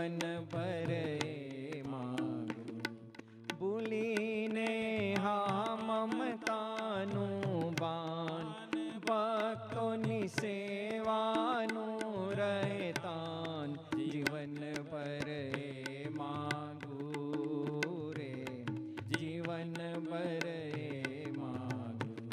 જીવન ભર એ માગું. ભૂલીને હા મમતાનું બાન, ભક્તોની સેવાનું રહેતાન, જીવન ભર એ માગું રે, જીવન ભર એ માગું.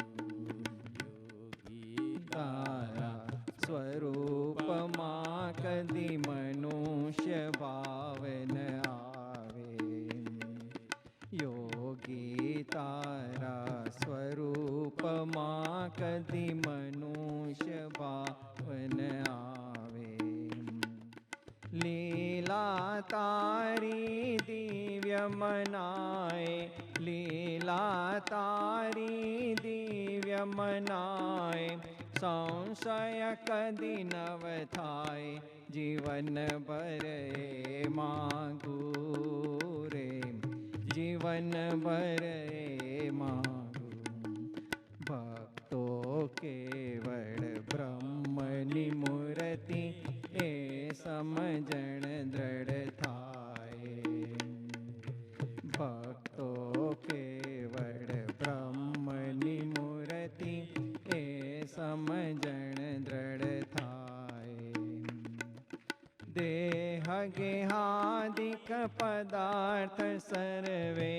યોગી તારા સ્વરૂપમાં કદી મનુષ્ય ભાવન આવે. યોગી તારા સ્વરૂપમાં કદી મનુષ્ય ભાવન આવે. લીલા તારી દિવ્ય મનાય, લીલા તારી દિવ્ય મનાય, સંશય કદી નવ થાય, જીવન ભર એ માગું રે, જીવન ભર એ માગું. ભક્તો કેવળ બ્રહ્મની મૂર્તિ એ સમજણ દ્રઢ થાય. ભક્તો કેવળ બ્રહ્મની મૂર્તિ એ સમજણ દ્રઢ થાય. દેહ ગેહાદિક પદાર્થ સર્વે,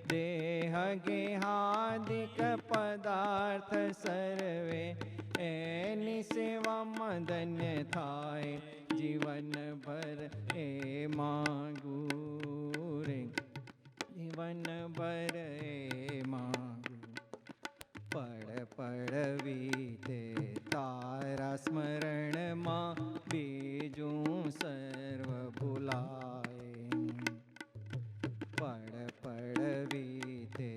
દેહ ગેહાદિક પદાર્થ સર્વે, એની સેવામાં ધન્ય થાય, જીવન ભર એ માગું રે, જીવન ભર એ માગું. પળ પળ વીતે તારા સ્મરણમાં, બીજું સર્વ ભૂલાય. પળ પળ વીતે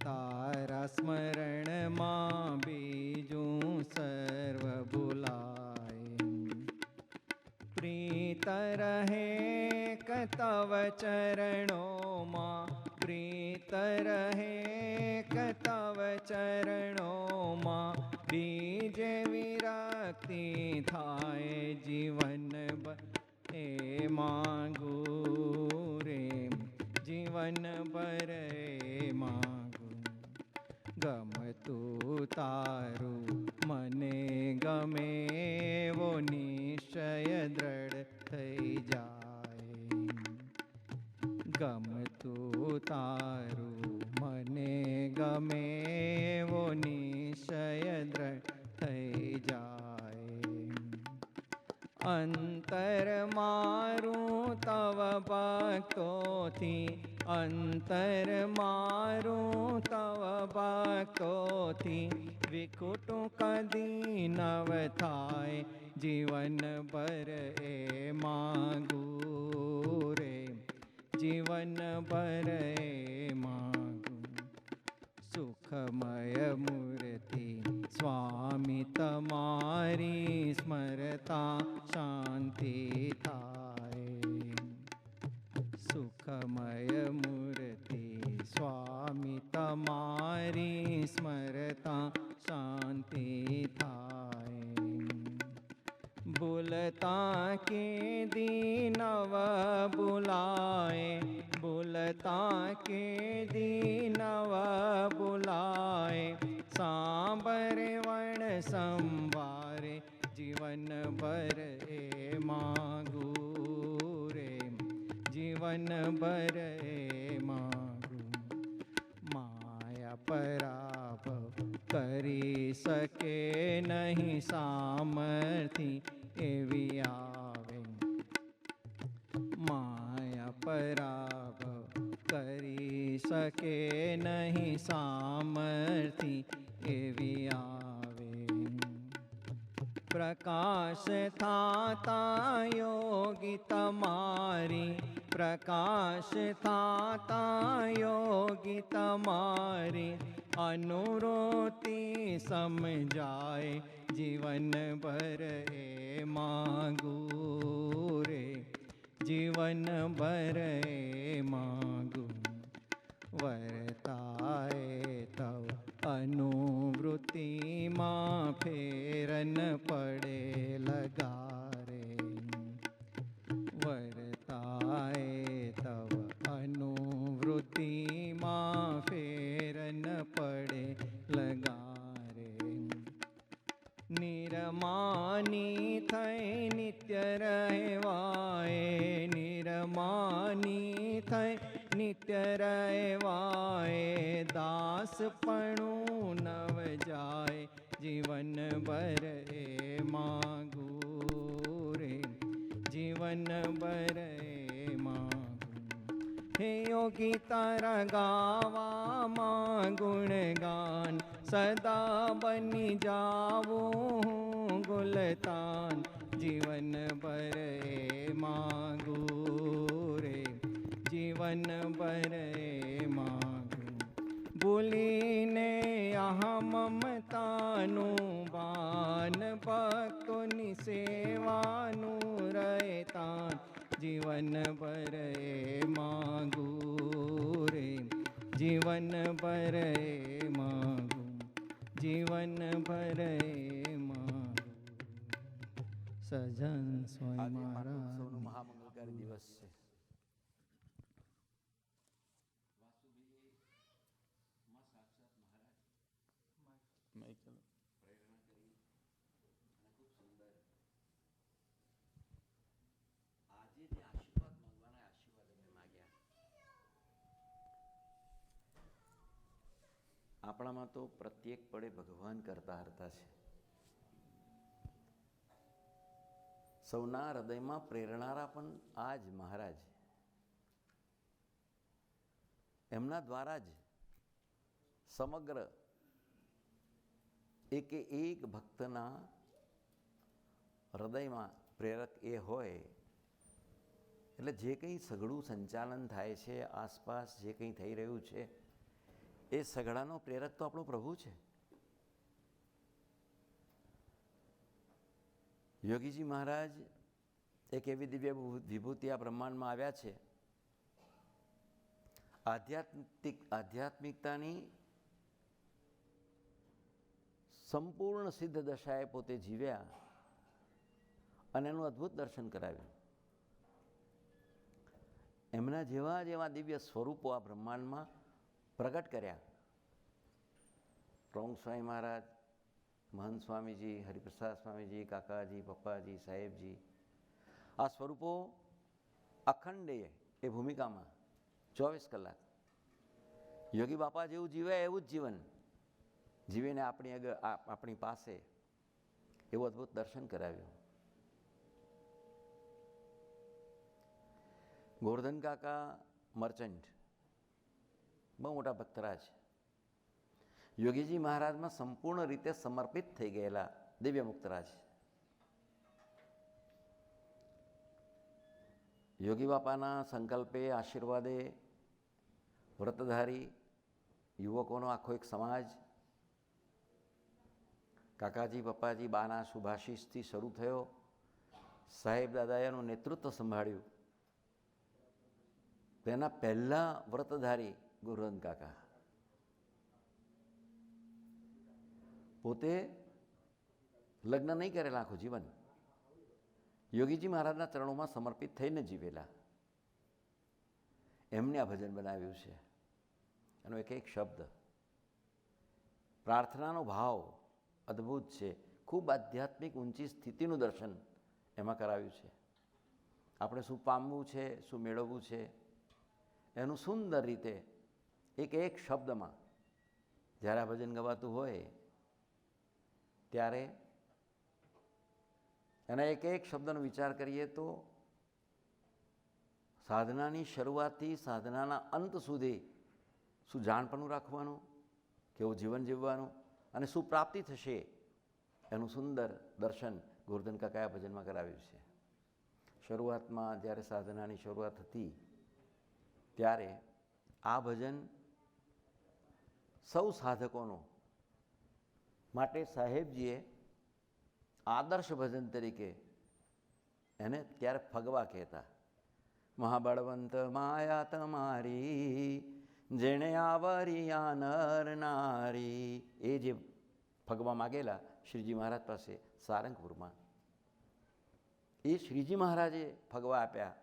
તારા સ્મરણમાં, બીજું સર્વ ભૂલાય. પ્રીત રહે તવ ચરણોમાં, પ્રીત રહે તવ ચરણોમાં, બીજે વિરક્તિ થાય, જીવન ભર એ માગું રે, જીવન ભર એ માગું. ગમતું તારું મને ગમે એવો નિશ્ચય દ્રઢ થઈ જાય. ગમતું તારું મને ગમે એવો નિશ્ચય દ્રઢ થઈ જાય. અંતર મારું તવ ભક્તોથી, અંતર મારું તવ ભક્તોથી, વિકુટું કદી નવ થાય, જીવન ભર એ માગું રે, જીવન ભર એ માગું. સુખમય મૂર્તિ સ્વામી તમારી સ્મરતા શાંતિ થાય. સુખમય મૂર્તિ સ્વામી તમારી સ્મરતા શાંતિ થાય. ભૂલતા કે દીનવ બુલાય, ભૂલતા કે દીનવ બુલાય, સાંભરે વણ સંવારે, જીવન ભર એ માગું રે, જીવન ભર એ માગું. માયા પરાભવ કરી શકે નહીં, સામર્થિ એવી આવે. માયા પરાભવ કરી શકે નહીં, સામર્થિ એવી આવે. પ્રકાશ થાતા યોગી તમારી, પ્રકાશ થાતા યોગી તમારી, અનુરોતિ સમજાય, જીવન ભર એ માગું રે, જીવન ભર એ માગું. વર્તાય તવ અનુવૃત્તિમાં ફેરન પડે લગારે. વર્તાય નિત્ય રહેવાય, નિરમાની થઈ નિત્ય રહેવાય, દાસપણું નવ જાય, જીવન ભર એ માગું રે, જીવન ભર એ માગું. હે યોગી તારા ગાવામાં ગુણગાન, સદા બની જાવું ગુલતાન, જીવન ભર એ માગું રે, જીવન ભર એ માગું. ભૂલીને અહમ મમતાનું ભાન, ભક્તોની સેવાનું રહેતાન, જીવન ભર એ માગું રે, જીવન ભર એ માગું, જીવન ભર એ માગું. સજન સ્વયં મારા સૌનો મહામંગલકારી દિવસ છે. આજે જે આશીર્વાદ માંગવાના આશીર્વાદ અમે માગ્યા. આપણામાં તો પ્રત્યેક પળે ભગવાન કરતા હરતા છે. સૌના હૃદયમાં પ્રેરણારા પણ આ જ મહારાજ. એમના દ્વારા જ સમગ્ર એકે એક ભક્તના હૃદયમાં પ્રેરક એ હોય એટલે જે કંઈ સઘળું સંચાલન થાય છે, આસપાસ જે કંઈ થઈ રહ્યું છે, એ સઘળાનો પ્રેરક તો આપણો પ્રભુ છે. યોગીજી મહારાજ એક એવી દિવ્ય વિભૂતિ આ બ્રહ્માંડમાં આવ્યા છે. આધ્યાત્મિકતાની સંપૂર્ણ સિદ્ધ દશાએ પોતે જીવ્યા અને એનું અદ્ભુત દર્શન કરાવ્યું. એમના જેવા જેવા દિવ્ય સ્વરૂપો આ બ્રહ્માંડમાં પ્રગટ કર્યા. પ્રમુખ સ્વામી મહારાજ, મહંત સ્વામીજી, હરિપ્રસાદ સ્વામીજી, કાકાજી, પપ્પાજી, સાહેબજી, આ સ્વરૂપો અખંડ એ ભૂમિકામાં 24 કલાક યોગી બાપા જેવું જીવે એવું જ જીવન જીવીને આપણી પાસે એવું અદ્ભુત દર્શન કરાવ્યું. ગોરધન કાકા મર્ચન્ટ બહુ મોટા ભક્તરાજ, યોગીજી મહારાજમાં સંપૂર્ણ રીતે સમર્પિત થઈ ગયેલા દિવ્ય મુક્તરાજ. યોગી બાપાના સંકલ્પે, આશીર્વાદે વ્રતધારી યુવકોનો આખો એક સમાજ કાકાજી, પપ્પાજી, બાના શુભાશીષથી શરૂ થયો. સાહેબ દાદાએ એનું નેતૃત્વ સંભાળ્યું. તેના પહેલા વ્રતધારી ગોરધન કાકા પોતે લગ્ન નહીં કરેલા, આખું જીવન યોગીજી મહારાજના ચરણોમાં સમર્પિત થઈને જીવેલા. એમને આ ભજન બનાવ્યું છે. એનો એક એક શબ્દ, પ્રાર્થનાનો ભાવ અદ્ભુત છે. ખૂબ આધ્યાત્મિક ઊંચી સ્થિતિનું દર્શન એમાં કરાવ્યું છે. આપણે શું પામવું છે, શું મેળવવું છે, એનું સુંદર રીતે એક એક શબ્દમાં જ્યારે આ ભજન ગવાતું હોય ત્યારે એના એક એક શબ્દનો વિચાર કરીએ તો સાધનાની શરૂઆતથી સાધનાના અંત સુધી શું જાણપણું રાખવાનું, કેવું જીવન જીવવાનું અને શું પ્રાપ્તિ થશે એનું સુંદર દર્શન ગોરધન કાકાએ આ ભજનમાં કરાવ્યું છે. શરૂઆતમાં જ્યારે સાધનાની શરૂઆત હતી ત્યારે આ ભજન સૌ સાધકોનો માટે સાહેબજીએ આદર્શ ભજન તરીકે એને ત્યારે ફગવા કહેતા. મહાબળવંત માયા તમારી જેણે આવરિયા નર નારી, એ જે ફગવા માગેલા શ્રીજી મહારાજ પાસે સારંગપુરમાં, એ શ્રીજી મહારાજે ફગવા આપ્યા.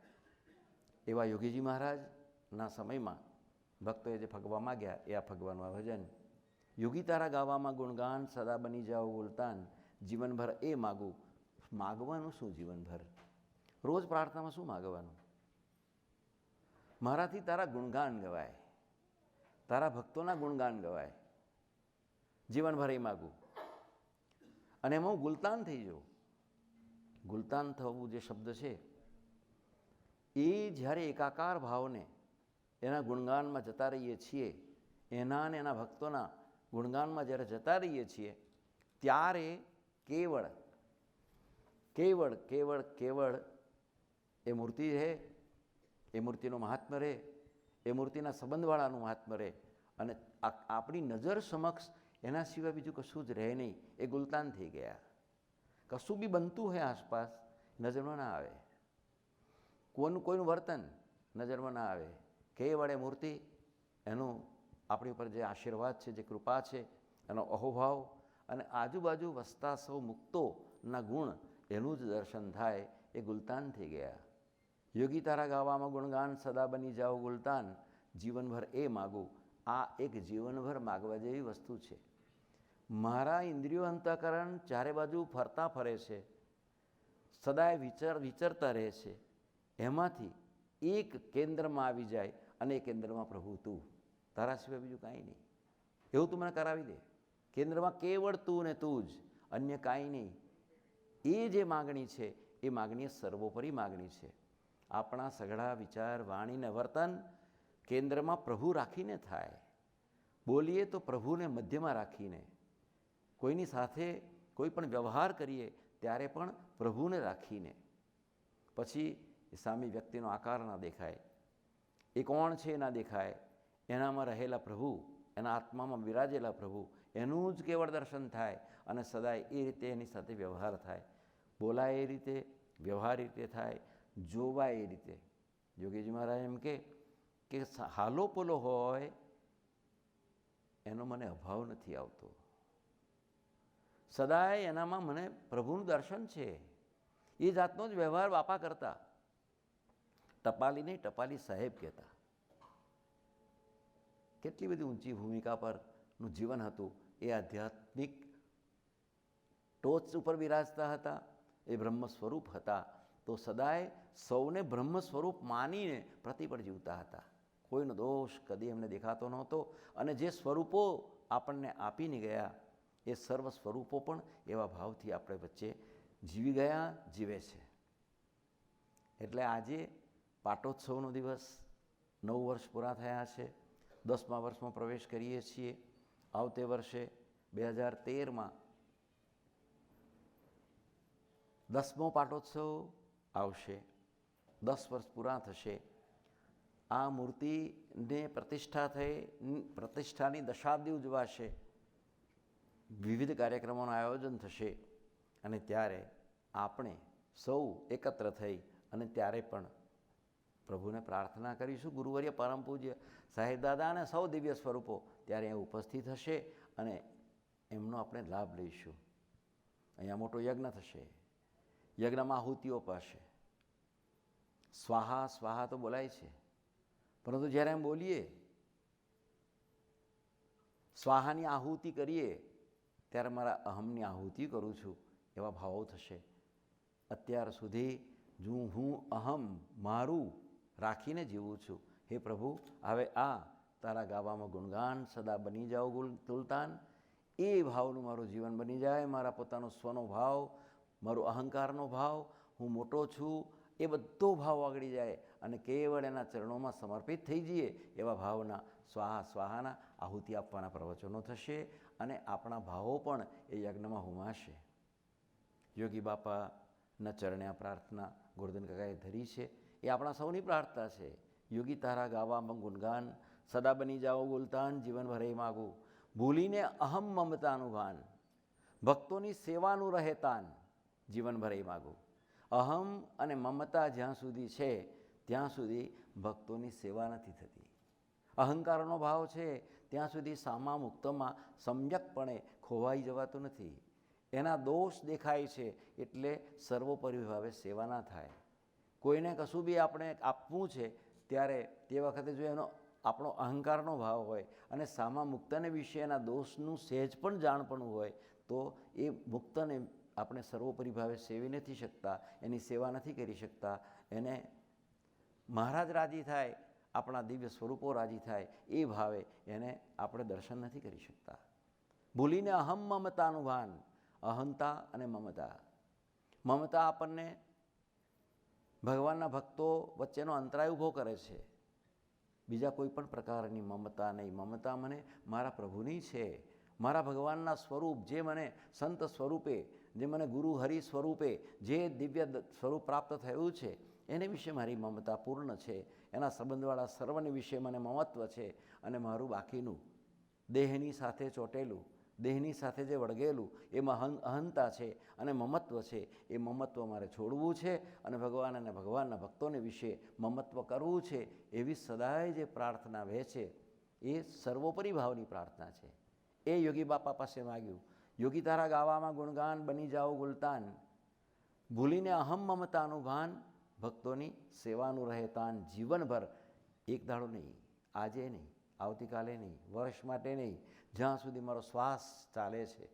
એવા યોગીજી મહારાજના સમયમાં ભક્તોએ જે ફગવા માગ્યા એ આ ફગવાનું આ ભજન. યોગી તારા ગાવામાં ગુણગાન, સદા બની જાઓ ઉલતાન, જીવનભર એ માગું માગવાનું શું જીવનભર? રોજ પ્રાર્થનામાં શું માગવાનું? મારાથી તારા ગુણગાન ગવાય, તારા ભક્તોના ગુણગાન ગવાય, જીવનભર એ માગું. અને એમાં હું ગુલતાન થઈ જાઉં. ગુલતાન થવું જે શબ્દ છે એ જ્યારે એકાકાર ભાવને એના ગુણગાનમાં જતા રહીએ છીએ, એના અને એના ભક્તોના ગુણગાનમાં જ્યારે જતા રહીએ છીએ, ત્યારે કેવળ કેવળ કેવળ કેવળ એ મૂર્તિ રહે, એ મૂર્તિનું મહાત્મ્ય રહે, એ મૂર્તિના સંબંધવાળાનું મહાત્મ્ય રહે, અને આપણી નજર સમક્ષ એના સિવાય બીજું કશું જ રહે નહીં. એ ગુલતાન થઈ ગયા. કશું બી બનતું હોય આસપાસ, નજરમાં ના આવે. કોઈનું વર્તન નજરમાં ના આવે. કેવળ એ મૂર્તિ, એનું આપણી ઉપર જે આશીર્વાદ છે, જે કૃપા છે, એનો અહોભાવ અને આજુબાજુ વસતા સૌ મુક્તોના ગુણ, એનું જ દર્શન થાય. એ ગુલતાન થઈ ગયા. યોગી તારા ગાવામાં ગુણગાન, સદા બની જાઓ ગુલતાન, જીવનભર એ માગું. આ એક જીવનભર માગવા જેવી વસ્તુ છે. મારા ઇન્દ્રિયો અંતઃકરણ ચારે બાજુ ફરતા ફરે છે, સદાય વિચરતા રહે છે. એમાંથી એક કેન્દ્રમાં આવી જાય, અને એ કેન્દ્રમાં પ્રભુ તું, તારા સિવાય બીજું કાંઈ નહીં. એવું તું મને કરાવી દે. કેન્દ્રમાં કેવળ તું ને તું જ, અન્ય કાંઈ નહીં. એ જે માગણી છે એ માગણી સર્વોપરી માગણી છે. આપણા સઘળા વિચાર, વાણી ને વર્તન કેન્દ્રમાં પ્રભુ રાખીને થાય. બોલીએ તો પ્રભુને મધ્યમાં રાખીને, કોઈની સાથે કોઈ પણ વ્યવહાર કરીએ ત્યારે પણ પ્રભુને રાખીને. પછી એ સામી વ્યક્તિનો આકાર ના દેખાય, એ કોણ છે એ ના દેખાય, એનામાં રહેલા પ્રભુ, એના આત્મામાં બિરાજેલા પ્રભુ, એનું જ કેવળ દર્શન થાય, અને સદાય એ રીતે એની સાથે વ્યવહાર થાય. બોલાય એ રીતે, વ્યવહાર એ રીતે થાય, જોવાય એ રીતે. યોગીજી મહારાજ એમ કે હાલો પોલો હોય એનો મને અભાવ નથી આવતો. સદાય એનામાં મને પ્રભુનું દર્શન છે. એ જાતનો જ વ્યવહાર બાપા કરતા. ટપાલી નહીં, ટપાલી સાહેબ કહેતા. કેટલી બધી ઊંચી ભૂમિકા પરનું જીવન હતું. એ આધ્યાત્મિક ટોચ ઉપર બિરાજતા હતા, એ બ્રહ્મ સ્વરૂપ હતા. તો સદાય સૌને બ્રહ્મ સ્વરૂપ માનીને પ્રતિપળ જીવતા હતા. કોઈનો દોષ કદી એમને દેખાતો નહોતો. અને જે સ્વરૂપો આપણને આપીને ગયા, એ સર્વ સ્વરૂપો પણ એવા ભાવથી આપણે વચ્ચે જીવી ગયા, જીવે છે. એટલે આજે પાટોત્સવનો દિવસ, 9 વર્ષ પૂરા થયા છે. 10મા વર્ષમાં પ્રવેશ કરીએ છીએ. આવતે વર્ષે 2013માં 10મો પાટોત્સવ આવશે. 10 વર્ષ પૂરા થશે. આ મૂર્તિને પ્રતિષ્ઠા થઈ, પ્રતિષ્ઠાની દશાબ્દી ઉજવાશે. વિવિધ કાર્યક્રમોનું આયોજન થશે. અને ત્યારે આપણે સૌ એકત્ર થઈ અને ત્યારે પણ પ્રભુને પ્રાર્થના કરીશું. ગુરુવર્ય પરમ પૂજ્ય સાહેબદાદા અને સૌ દિવ્ય સ્વરૂપો ત્યારે અહીંયા ઉપસ્થિત હશે, અને એમનો આપણે લાભ લઈશું. અહીંયા મોટો યજ્ઞ થશે. યજ્ઞમાં આહુતિઓ પાસે સ્વાહા સ્વાહા તો બોલાય છે, પરંતુ જ્યારે એમ બોલીએ, સ્વાહાની આહુતિ કરીએ, ત્યારે મારા અહમની આહુતિ કરું છું એવા ભાવો થશે. અત્યાર સુધી હું અહમ મારું રાખીને જીવું છું. હે પ્રભુ, હવે આ તારા ગાવામાં ગુણગાન, સદા બની જાઓ ગુલતાન, એ ભાવનું મારું જીવન બની જાય. મારા પોતાનો સ્વનો ભાવ, મારો અહંકારનો ભાવ, હું મોટો છું, એ બધો ભાવ આગળી જાય અને કેવળ એના ચરણોમાં સમર્પિત થઈ જઈએ એવા ભાવના સ્વાહા સ્વાહાના આહુતિ આપવાના પ્રવચનો થશે. અને આપણા ભાવો પણ એ યજ્ઞમાં હોમાશે. યોગી બાપાના ચરણે આ પ્રાર્થના ગોરધન કાકાએ ધરી છે. એ આપણા સૌની પ્રાર્થના છે. યોગી તારા ગાવામાં ગુણગાન, સદા બની જાઓ ગુલતાન, જીવનભર એ માગું. ભૂલીને અહમ મમતાનું ભાન, ભક્તોની સેવાનું રહે તાન, જીવનભર એ માગું. અહમ અને મમતા જ્યાં સુધી છે ત્યાં સુધી ભક્તોની સેવા નથી થતી. અહંકારનો ભાવ છે ત્યાં સુધી સામા મુક્તમાં સમ્યકપણે ખોવાઈ જવાતું નથી. એના દોષ દેખાય છે એટલે સર્વોપરી ભાવે સેવા ના થાય. કોઈને કશું બી આપણે આપવું છે ત્યારે તે વખતે જો એનો આપણો અહંકારનો ભાવ હોય અને સામા મુક્તને વિશે એના દોષનું સહેજ પણ જાણપણું હોય તો એ મુક્તને આપણે સર્વોપરી ભાવે સેવી નથી શકતા, એની સેવા નથી કરી શકતા, એને મહારાજ રાજી થાય, આપણા દિવ્ય સ્વરૂપો રાજી થાય એ ભાવે એને આપણે દર્શન નથી કરી શકતા. ભૂલીને અહમ મમતાનું ભાન, અહંતા અને મમતા. મમતા આપણને ભગવાનના ભક્તો વચ્ચેનો અંતરાય ઊભો કરે છે. બીજા કોઈ પણ પ્રકારની મમતા નહીં. મમતા મને મારા પ્રભુની છે, મારા ભગવાનના સ્વરૂપ, જે મને સંત સ્વરૂપે, જે મને ગુરુ હરિ સ્વરૂપે જે દિવ્ય સ્વરૂપ પ્રાપ્ત થયું છે એને વિશે મારી મમતા પૂર્ણ છે. એના સંબંધવાળા સર્વને વિશે મને મમત્વ છે. અને મારું બાકીનું દેહની સાથે ચોટેલું, દેહની સાથે જે વળગેલું એમાં અહંતા છે અને મમત્વ છે. એ મમત્વ મારે છોડવું છે અને ભગવાન અને ભગવાનના ભક્તોને વિશે મમત્વ કરવું છે. એવી સદાય જે પ્રાર્થના વહે છે એ સર્વોપરી ભાવની પ્રાર્થના છે. એ યોગી બાપા પાસે માગ્યું, યોગી તારા ગાવામાં ગુણગાન, બની જાઓ ગુલતાન, ભૂલીને અહમ મમતાનું ભાન, ભક્તોની સેવાનું રહે તાન. જીવનભર, એક દાડો નહીં, આજે નહીં, આવતીકાલે નહીં, વર્ષ માટે નહીં, જ્યાં સુધી મારો શ્વાસ ચાલે છે,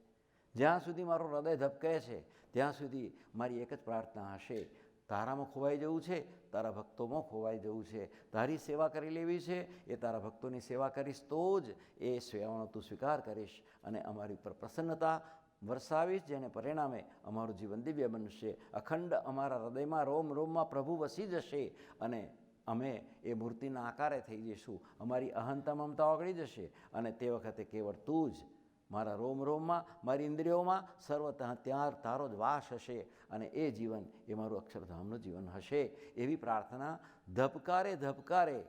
જ્યાં સુધી મારું હૃદય ધબકે છે, ત્યાં સુધી મારી એક જ પ્રાર્થના હશે, તારામાં ખોવાઈ જવું છે, તારા ભક્તોમાં ખોવાઈ જવું છે, તારી સેવા કરી લેવી છે. એ તારા ભક્તોની સેવા કરીશ તો જ એ સેવાનો તું સ્વીકાર કરીશ અને અમારી ઉપર પ્રસન્નતા વરસાવીશ, જેને પરિણામે અમારું જીવન દિવ્ય બનશે. અખંડ અમારા હૃદયમાં રોમ રોમમાં પ્રભુ વસી જશે અને અમે એ મૂર્તિના આકારે થઈ જઈશું. અમારી અહંતા મમતા ઓગળી જશે અને તે વખતે કેવળ તું જ મારા રોમ રોમમાં, મારી ઇન્દ્રિયોમાં સર્વતઃ ત્યાં તારો જ વાસ હશે અને એ જીવન એ મારું અક્ષરધામનું જીવન હશે. એવી પ્રાર્થના ધબકારે ધબકારે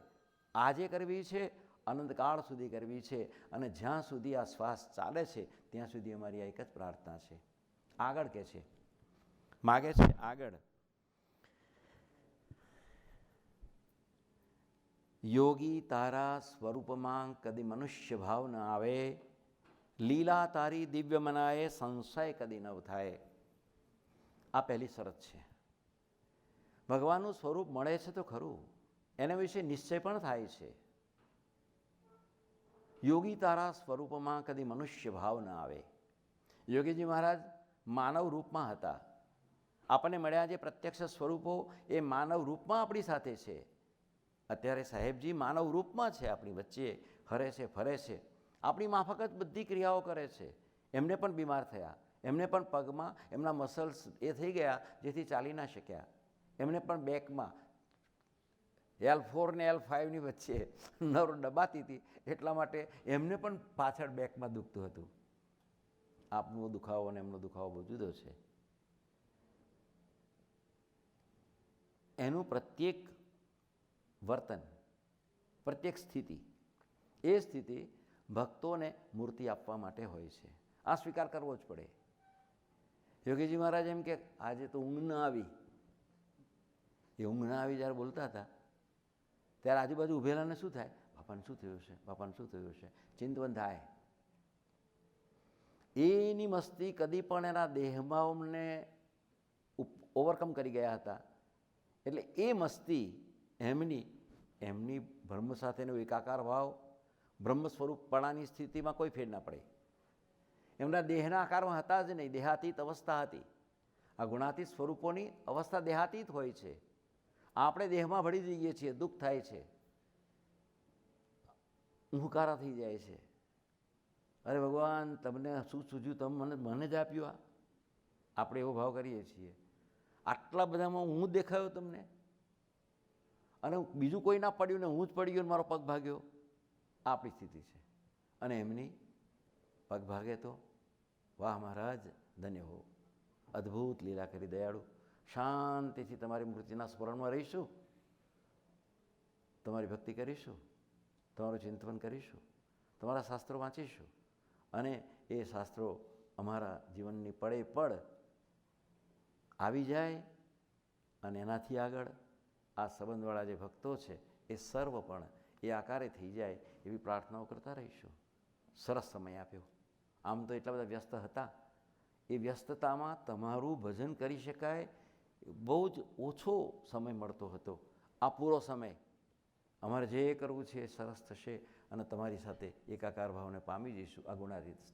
આજે કરવી છે, અનંતકાળ સુધી કરવી છે અને જ્યાં સુધી આ શ્વાસ ચાલે છે ત્યાં સુધી અમારી આ એક જ પ્રાર્થના છે. આગળ કે છે, માગે છે આગળ, યોગી તારા સ્વરૂપમાં કદી મનુષ્ય ભાવ ન આવે, લીલા તારી દિવ્ય મનાએ સંશય કદી ન થાય. આ પહેલી શરત છે. ભગવાનનું સ્વરૂપ મળે છે તો ખરું, એના વિશે નિશ્ચય પણ થાય છે. યોગી તારા સ્વરૂપમાં કદી મનુષ્ય ભાવ ન આવે. યોગીજી મહારાજ માનવ રૂપમાં હતા. આપણને મળ્યા જે પ્રત્યક્ષ સ્વરૂપો એ માનવ રૂપમાં આપણી સાથે છે. અત્યારે સાહેબજી માનવ રૂપમાં છે, આપણી વચ્ચે હરે છે, ફરે છે, આપણી માફક જ બધી ક્રિયાઓ કરે છે. એમને પણ બીમાર થયા, એમને પણ પગમાં એમના મસલ્સ એ થઈ ગયા જેથી ચાલી ના શક્યા. એમને પણ બેકમાં L4 ને L5ની વચ્ચે નરો દબાતી હતી, એટલા માટે એમને પણ પાછળ બેકમાં દુખતું હતું. આપનો દુખાવો અને એમનો દુખાવો બહુ જુદો છે. એનું પ્રત્યેક વર્તન, પ્રત્યેક સ્થિતિ, એ સ્થિતિ ભક્તોને મૂર્તિ આપવા માટે હોય છે. આ સ્વીકાર કરવો જ પડે. યોગીજી મહારાજ એમ કે આજે તો ઊંઘ ન આવી, એ ઊંઘ ન આવી જ્યારે બોલતા હતા ત્યારે આજુબાજુ ઊભેલાને શું થાય? બાપાને શું થયું છે? બાપાને શું થયું છે? ચિંતવન થાય. એની મસ્તી કદી પણ એના દેહમાં અમને ઓવરકમ કરી ગયા હતા. એટલે એ મસ્તી એમની બ્રહ્મ સાથેનો એકાકાર ભાવ, બ્રહ્મ સ્વરૂપપણાની સ્થિતિમાં કોઈ ફેર ના પડે. એમના દેહના આકારમાં હતા જ નહીં, દેહાતીત અવસ્થા હતી. આ ગુણાતીત સ્વરૂપોની અવસ્થા દેહાતીત હોય છે. આપણે દેહમાં ભળી જઈએ છીએ, દુઃખ થાય છે, ઊંઘકારા થઈ જાય છે. અરે ભગવાન, તમને શું સૂઝ્યું? તમે મને જ આપ્યું. આ આપણે એવો ભાવ કરીએ છીએ. આટલા બધામાં હું જ દેખાયો તમને, અને બીજું કોઈ ના પડ્યું ને હું જ પડી ગયો, મારો પગ ભાગ્યો. આપણી સ્થિતિ છે. અને એમની પગ ભાગે તો વાહ મહારાજ, ધન્ય હો, અદ્ભુત લીલા કરી દયાળુ. શાંતિથી તમારી મૂર્તિના સ્મરણમાં રહીશું, તમારી ભક્તિ કરીશું, તમારું ચિંતન કરીશું, તમારા શાસ્ત્રો વાંચીશું અને એ શાસ્ત્રો અમારા જીવનની પડે પડ આવી જાય અને એનાથી આગળ આ સંબંધવાળા જે ભક્તો છે એ સર્વ પણ એ આકારે થઈ જાય એવી પ્રાર્થનાઓ કરતા રહીશું. સરસ સમય આપ્યો. આમ તો એટલા બધા વ્યસ્ત હતા, એ વ્યસ્તતામાં તમારું ભજન કરી શકાય બહુ જ ઓછો સમય મળતો હતો. આ પૂરો સમય અમારે જે કરવું છે એ સરસ થશે અને તમારી સાથે એકાકાર ભાવને પામી જઈશું. આ ગુણાતીત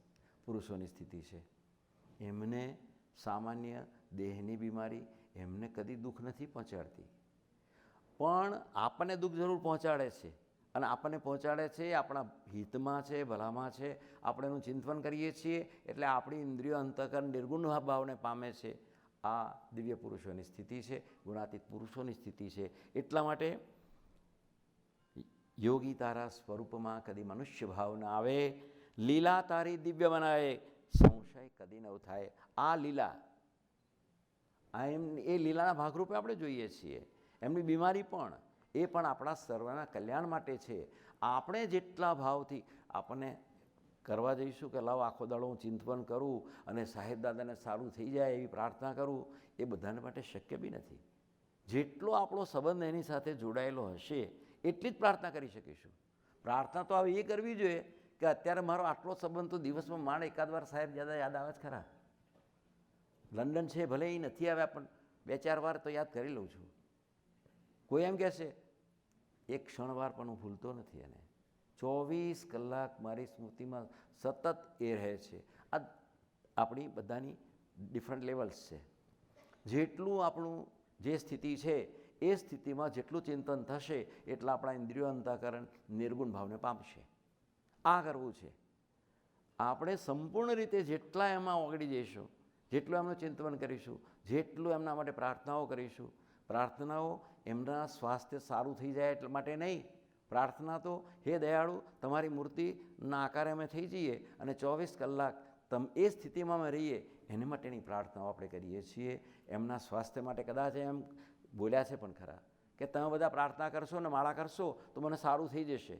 પુરુષોની સ્થિતિ છે. એમને સામાન્ય દેહની બીમારી એમને કદી દુઃખ નથી પહોંચાડતી, પણ આપણને દુઃખ જરૂર પહોંચાડે છે. અને આપણને પહોંચાડે છે આપણા હિતમાં છે, ભલામાં છે. આપણે એનું ચિંતન કરીએ છીએ એટલે આપણી ઇન્દ્રિયો અંતઃકરણ નિર્ગુણ ભાવને પામે છે. આ દિવ્ય પુરુષોની સ્થિતિ છે, ગુણાતીત પુરુષોની સ્થિતિ છે. એટલા માટે યોગી તારા સ્વરૂપમાં કદી મનુષ્ય ભાવ ન આવે, લીલા તારી દિવ્ય બનાવે, સંશય કદી ન થાય. આ લીલા એ લીલાના ભાગરૂપે આપણે જોઈએ છીએ. એમની બીમારી પણ એ પણ આપણા સર્વના કલ્યાણ માટે છે. આપણે જેટલા ભાવથી આપણને કરવા જઈશું કે લાવો આખો દાડો હું ચિંતન કરું અને સાહેબ દાદાને સારું થઈ જાય એવી પ્રાર્થના કરું, એ બધાને માટે શક્ય બી નથી. જેટલો આપણો સંબંધ એની સાથે જોડાયેલો હશે એટલી જ પ્રાર્થના કરી શકીશું. પ્રાર્થના તો હવે એ કરવી જોઈએ કે અત્યારે મારો આટલો સંબંધ તો દિવસમાં માંડ એકાદ વાર સાહેબ દાદા યાદ આવે જ ખરા. લંડન છે ભલે એ નથી આવ્યા પણ 2-4 વાર તો યાદ કરી લઉં છું. કોઈ એમ કહેશે એક ક્ષણવાર પણ હું ભૂલતો નથી. એને 24 કલાક મારી સ્મૃતિમાં સતત એ રહે છે. આ આપણી બધાની ડિફરન્ટ લેવલ્સ છે. જેટલું આપણું જે સ્થિતિ છે એ સ્થિતિમાં જેટલું ચિંતન થશે એટલા આપણા ઇન્દ્રિયો અંતઃકરણ નિર્ગુણ ભાવને પામશે. આ કરવું છે. આપણે સંપૂર્ણ રીતે જેટલા એમાં ઓગળી જઈશું, જેટલું એમનું ચિંતન કરીશું, જેટલું એમના માટે પ્રાર્થનાઓ કરીશું. પ્રાર્થનાઓ એમના સ્વાસ્થ્ય સારું થઈ જાય એટલા માટે નહીં. પ્રાર્થના તો હે દયાળુ તમારી મૂર્તિના આકારે અમે થઈ જઈએ અને 24 કલાક એ સ્થિતિમાં અમે રહીએ એને માટેની પ્રાર્થનાઓ આપણે કરીએ છીએ. એમના સ્વાસ્થ્ય માટે કદાચ એમ બોલ્યા છે પણ ખરા કે તમે બધા પ્રાર્થના કરશો ને માળા કરશો તો મને સારું થઈ જશે.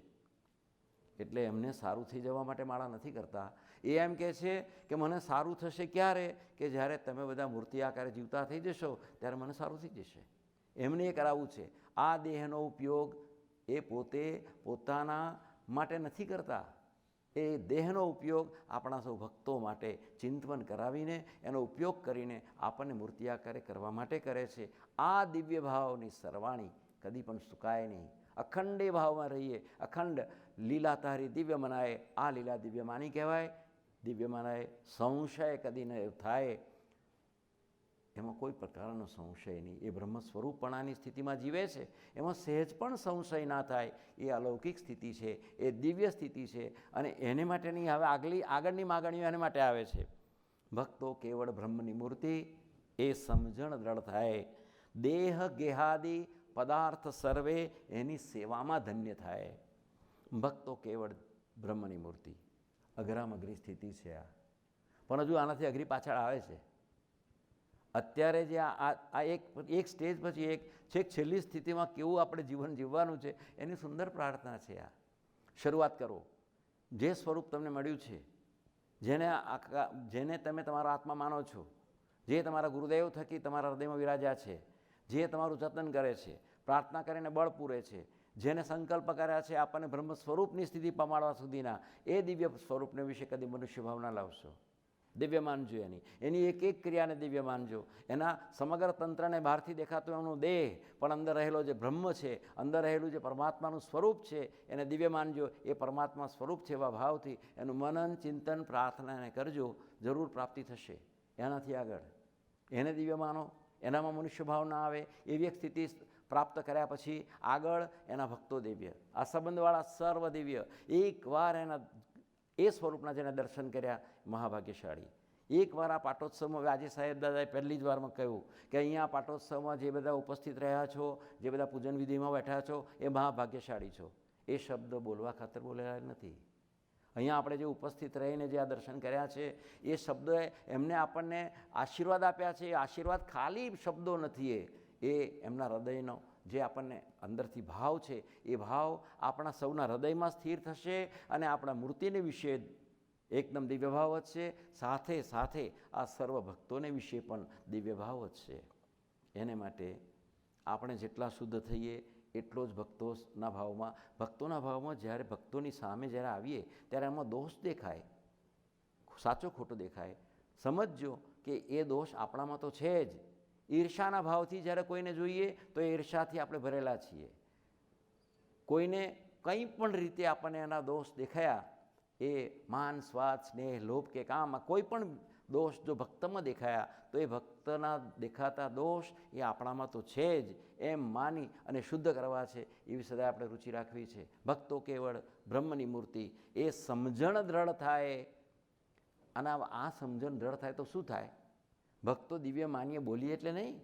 એટલે એમને સારું થઈ જવા માટે માળા નથી કરતા. એ એમ કહે છે કે મને સારું થશે ક્યારે કે જ્યારે તમે બધા મૂર્તિ આકારે જીવતા થઈ જશો ત્યારે મને સારું થઈ જશે. એમને એ કરાવવું છે. આ દેહનો ઉપયોગ એ પોતે પોતાના માટે નથી કરતા. એ દેહનો ઉપયોગ આપણા સૌ ભક્તો માટે ચિંતન કરાવીને એનો ઉપયોગ કરીને આપણને મૂર્તિ આકારે કરવા માટે કરે છે. આ દિવ્ય ભાવની સરવાણી કદી પણ સુકાય નહીં. અખંડ એ ભાવમાં રહીએ. અખંડ લીલા તારી દિવ્ય મનાય. આ લીલા દિવ્ય માની કહેવાય. દિવ્ય મનાય. સંશય કદી ન થાય. એમાં કોઈ પ્રકારનો સંશય નહીં. એ બ્રહ્મ સ્વરૂપપણાની સ્થિતિમાં જીવે છે. એમાં સહેજ પણ સંશય ના થાય. એ અલૌકિક સ્થિતિ છે. એ દિવ્ય સ્થિતિ છે. અને એને માટેની હવે આગળની માગણીઓ એને માટે આવે છે. ભક્તો કેવળ બ્રહ્મની મૂર્તિ એ સમજણ દ્રઢ થાય. દેહ ગેહાદિ પદાર્થ સર્વે એની સેવામાં ધન્ય થાય. ભક્તો કેવળ બ્રહ્મની મૂર્તિ. અઘરામાં અઘરી સ્થિતિ છે આ. પણ હજુ આનાથી અઘરી પાછળ આવે છે. અત્યારે જે આ એક સ્ટેજ પછી એક છેક છેલ્લી સ્થિતિમાં કેવું આપણે જીવન જીવવાનું છે એની સુંદર પ્રાર્થના છે આ. શરૂઆત કરો. જે સ્વરૂપ તમને મળ્યું છે, જેને તમે તમારો આત્મા માનો છો, જે તમારા ગુરુદેવ થકી તમારા હૃદયમાં વિરાજ્યા છે, જે તમારું જતન કરે છે, પ્રાર્થના કરીને બળ પૂરે છે, જેને સંકલ્પ કર્યા છે આપણને બ્રહ્મ સ્વરૂપની સ્થિતિ પમાડવા સુધીના, એ દિવ્ય સ્વરૂપને વિશે કદી મનુષ્ય ભાવના લાવશો. દિવ્ય માનજો. એની એક એક ક્રિયાને દિવ્ય માનજો. એના સમગ્ર તંત્રને બહારથી દેખાતો એમનું દેહ પણ અંદર રહેલો જે બ્રહ્મ છે, અંદર રહેલું જે પરમાત્માનું સ્વરૂપ છે એને દિવ્ય માનજો. એ પરમાત્મા સ્વરૂપ છે એવા ભાવથી એનું મનન ચિંતન પ્રાર્થના એને કરજો. જરૂર પ્રાપ્તિ થશે. એનાથી આગળ એને દિવ્ય માનો. એનામાં મનુષ્ય ભાવ ના આવે એવી એક સ્થિતિ પ્રાપ્ત કર્યા પછી આગળ એના ભક્તો દિવ્ય. આ સંબંધવાળા સર્વ દિવ્ય. એકવાર એના એ સ્વરૂપના જેને દર્શન કર્યા મહાભાગ્યશાળી. એકવાર આ પાટોત્સવમાં આજે સાહેબ દાદાએ પહેલી જ વારમાં કહ્યું કે અહીંયા પાટોત્સવમાં જે બધા ઉપસ્થિત રહ્યા છો, જે બધા પૂજન વિધિમાં બેઠા છો એ મહાભાગ્યશાળી છો. એ શબ્દ બોલવા ખાતર બોલેલા નથી. અહીંયા આપણે જે ઉપસ્થિત રહીને જે આ દર્શન કર્યા છે એ શબ્દોએ એમને આપણને આશીર્વાદ આપ્યા છે. એ આશીર્વાદ ખાલી શબ્દો નથી. એ એમના હૃદયનો જે આપણને અંદરથી ભાવ છે એ ભાવ આપણા સૌના હૃદયમાં સ્થિર થશે અને આપણા મૂર્તિને વિશે એકદમ દિવ્ય ભાવ વધશે. સાથે સાથે આ સર્વ ભક્તોને વિશે પણ દિવ્ય ભાવ વધશે. એને માટે આપણે જેટલા શુદ્ધ થઈએ એટલો જ ભક્તોના ભાવમાં જ્યારે ભક્તોની સામે જ્યારે આવીએ ત્યારે એમાં દોષ દેખાય, સાચો ખોટો દેખાય. સમજજો કે એ દોષ આપણામાં તો છે જ. ઈર્ષાના ભાવથી જ્યારે કોઈને જોઈએ તો એ ઈર્ષાથી આપણે ભરેલા છીએ. કોઈને કંઈ પણ રીતે આપણને એના દોષ દેખાયા, એ માન સ્વાદ સ્નેહ લોભ કે કામ કોઈ પણ દોષ જો ભક્તમાં દેખાયા તો એ ભક્તના દેખાતા દોષ એ આપણામાં તો છે જ એમ માની અને શુદ્ધ કરવા છે, એવી સદાય આપણે રુચિ રાખવી છે. ભક્તો કેવળ બ્રહ્મની મૂર્તિ, એ સમજણ દ્રઢ થાય. અને આ સમજણ દ્રઢ થાય તો શું થાય? ભક્તો દિવ્ય માનીએ બોલીએ એટલે નહીં,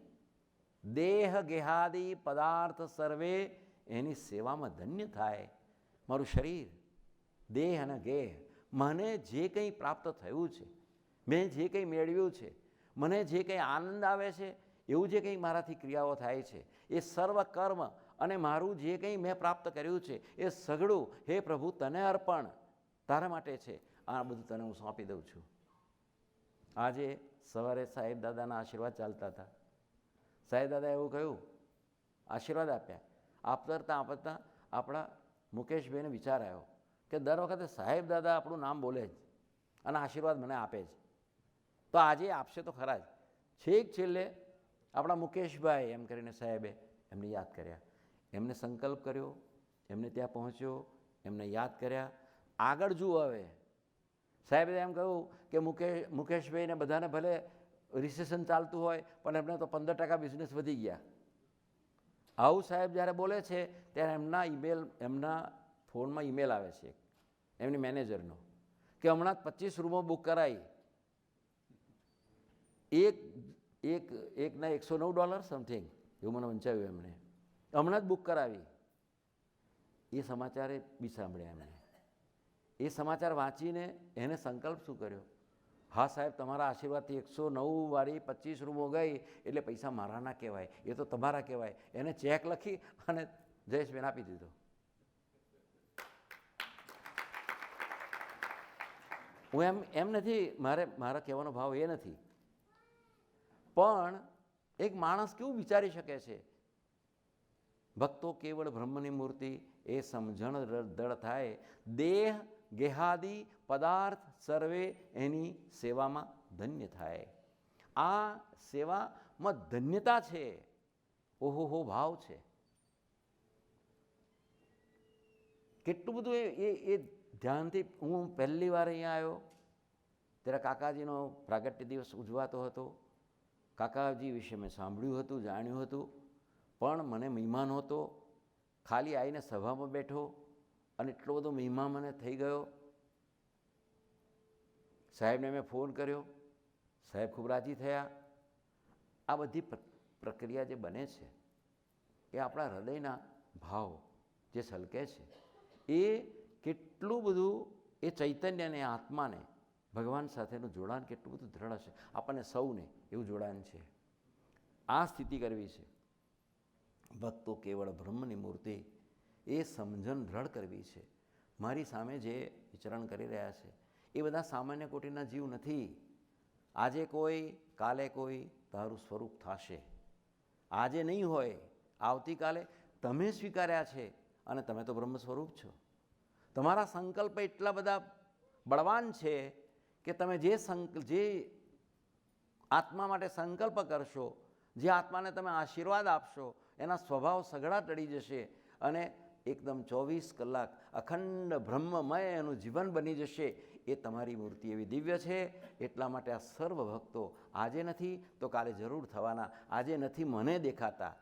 દેહ ગેહાદિ પદાર્થ સર્વે એની સેવામાં ધન્ય થાય. મારું શરીર, દેહ અને ગેહ, મને જે કંઈ પ્રાપ્ત થયું છે, મેં જે કંઈ મેળવ્યું છે, મને જે કંઈ આનંદ આવે છે, એવું જે કંઈ મારાથી ક્રિયાઓ થાય છે, એ સર્વ કર્મ અને મારું જે કંઈ મેં પ્રાપ્ત કર્યું છે એ સઘળું હે પ્રભુ તને અર્પણ, તારા માટે છે. આ બધું તને હું સોંપી દઉં છું. આજે સવારે સાહેબ દાદાના આશીર્વાદ ચાલતા હતા. સાહેબ દાદા એવું કહ્યું, આશીર્વાદ આપ્યા. આપતા આપણા મુકેશભાઈને વિચાર આવ્યો કે દર વખતે સાહેબ દાદા આપણું નામ બોલે જ અને આશીર્વાદ મને આપે જ, તો આજે આપશે તો ખરા જ. છેક છેલ્લે આપણા મુકેશભાઈ એમ કરીને સાહેબે એમને યાદ કર્યા, એમને સંકલ્પ કર્યો, એમને ત્યાં પહોંચ્યો, એમને યાદ કર્યા. આગળ જુઓ હવે. સાહેબે એમ કહ્યું કે મુકેશભાઈને બધાને ભલે રિસેશન ચાલતું હોય પણ એમને તો 15% બિઝનેસ વધી ગયા. આવું સાહેબ જ્યારે બોલે છે ત્યારે એમના ફોનમાં ઈમેલ આવે છે એમની મેનેજરનો કે હમણાં 25 રૂમો બુક કરાવી, એકના $109 સમથિંગ એવું મને વંચાવ્યું એમણે, હમણાં જ બુક કરાવી. એ સમાચારે બી સાંભળ્યા એમણે. એ સમાચાર વાંચીને એને સંકલ્પ શું કર્યો? હા સાહેબ, તમારા આશીર્વાદથી 109 વાળી 25 રૂમો ગઈ એટલે પૈસા મારા ના કહેવાય, એ તો તમારા કહેવાય. એને ચેક લખી અને જયેશબેન આપી દીધો. હું એમ નથી, મારા કહેવાનો ભાવ એ નથી, પણ એક માણસ કેવું વિચારી શકે છે? ભક્તો કેવળ બ્રહ્મની મૂર્તિ, એ સમજણ દળ થાય. દેહ ગેહાદિ પદાર્થ સર્વે એની સેવામાં ધન્ય થાય. આ સેવામાં ધન્યતા છે, ઓહો ભાવ છે. કેટલું બધું એ ધ્યાનથી. હું પહેલી વાર અહીંયા આવ્યો ત્યારે કાકાજીનો પ્રાગટ્ય દિવસ ઉજવાતો હતો. કાકાજી વિશે મેં સાંભળ્યું હતું, જાણ્યું હતું, પણ મને મહિમા નહોતો. ખાલી આવીને સભામાં બેઠો અને એટલો બધો મહિમા મને થઈ ગયો. સાહેબને મેં ફોન કર્યો, સાહેબ ખૂબ રાજી થયા. આ બધી પ્રક્રિયા જે બને છે એ આપણા હૃદયના ભાવ જે છલકે છે એ કેટલું બધું એ ચૈતન્યને, આત્માને, ભગવાન સાથેનું જોડાણ કેટલું બધું દ્રઢ હશે. આપણને સૌને એવું જોડાણ છે. આ સ્થિતિ કરવી છે. ભક્તો કેવળ બ્રહ્મની મૂર્તિ, એ સમજણ દ્રઢ કરવી છે. મારી સામે જે વિચરણ કરી રહ્યા છે એ બધા સામાન્ય કોટીના જીવ નથી. આજે કોઈ, કાલે કોઈ તારું સ્વરૂપ થશે. આજે નહીં હોય, આવતીકાલે તમે સ્વીકાર્યા છે અને તમે તો બ્રહ્મ સ્વરૂપ છો. તમારા સંકલ્પ એટલા બધા બળવાન છે કે તમે જે આત્મા માટે સંકલ્પ કરશો, જે આત્માને તમે આશીર્વાદ આપશો, એના સ્વભાવ સઘળા ટળી જશે અને એકદમ 24 કલાક અખંડ બ્રહ્મમય એનું જીવન બની જશે. એ તમારી મૂર્તિ એવી દિવ્ય છે. એટલા માટે આ સર્વ ભક્તો આજે નથી તો કાલે જરૂર થવાના. આજે નથી મને દેખાતા,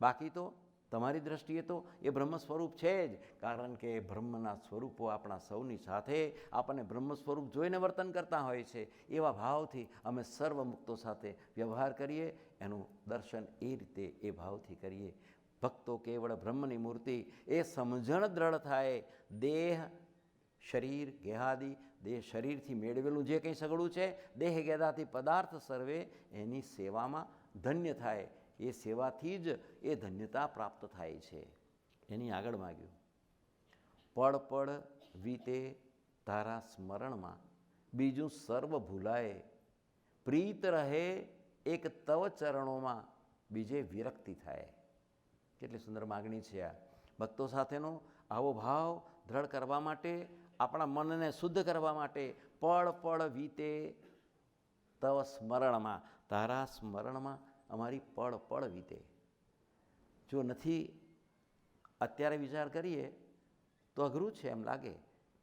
બાકી તો તમારી દૃષ્ટિએ તો એ બ્રહ્મ સ્વરૂપ છે જ. કારણ કે બ્રહ્મના સ્વરૂપો આપણા સૌની સાથે આપણને બ્રહ્મ સ્વરૂપ જોઈને વર્તન કરતા હોય છે. એવા ભાવથી અમે સર્વ મુક્તો સાથે વ્યવહાર કરીએ, એનું દર્શન એ રીતે, એ ભાવથી કરીએ. ભક્તો કેવળ બ્રહ્મની મૂર્તિ, એ સમજણ દ્રઢ થાય. દેહ, શરીર, ગેહાદિ, દેહ શરીરથી મેળવેલું જે કંઈ સગળું છે, દેહ ગેદાથી પદાર્થ સર્વે એની સેવામાં ધન્ય થાય. એ સેવાથી જ એ ધન્યતા પ્રાપ્ત થાય છે. એની આગળ માગ્યું, પળ પળ વીતે તારા સ્મરણમાં, બીજું સર્વ ભૂલાય. પ્રીત રહે એક તવ ચરણોમાં, બીજે વિરક્તિ થાય. કેટલી સુંદર માગણી છે આ. ભક્તો સાથેનો આવો ભાવ દ્રઢ કરવા માટે, આપણા મનને શુદ્ધ કરવા માટે, પળ પળ વીતે તવ સ્મરણમાં, તારા સ્મરણમાં અમારી પળ પળ વીતે. જો નથી અત્યારે વિચાર કરીએ તો અઘરું છે. એમ લાગે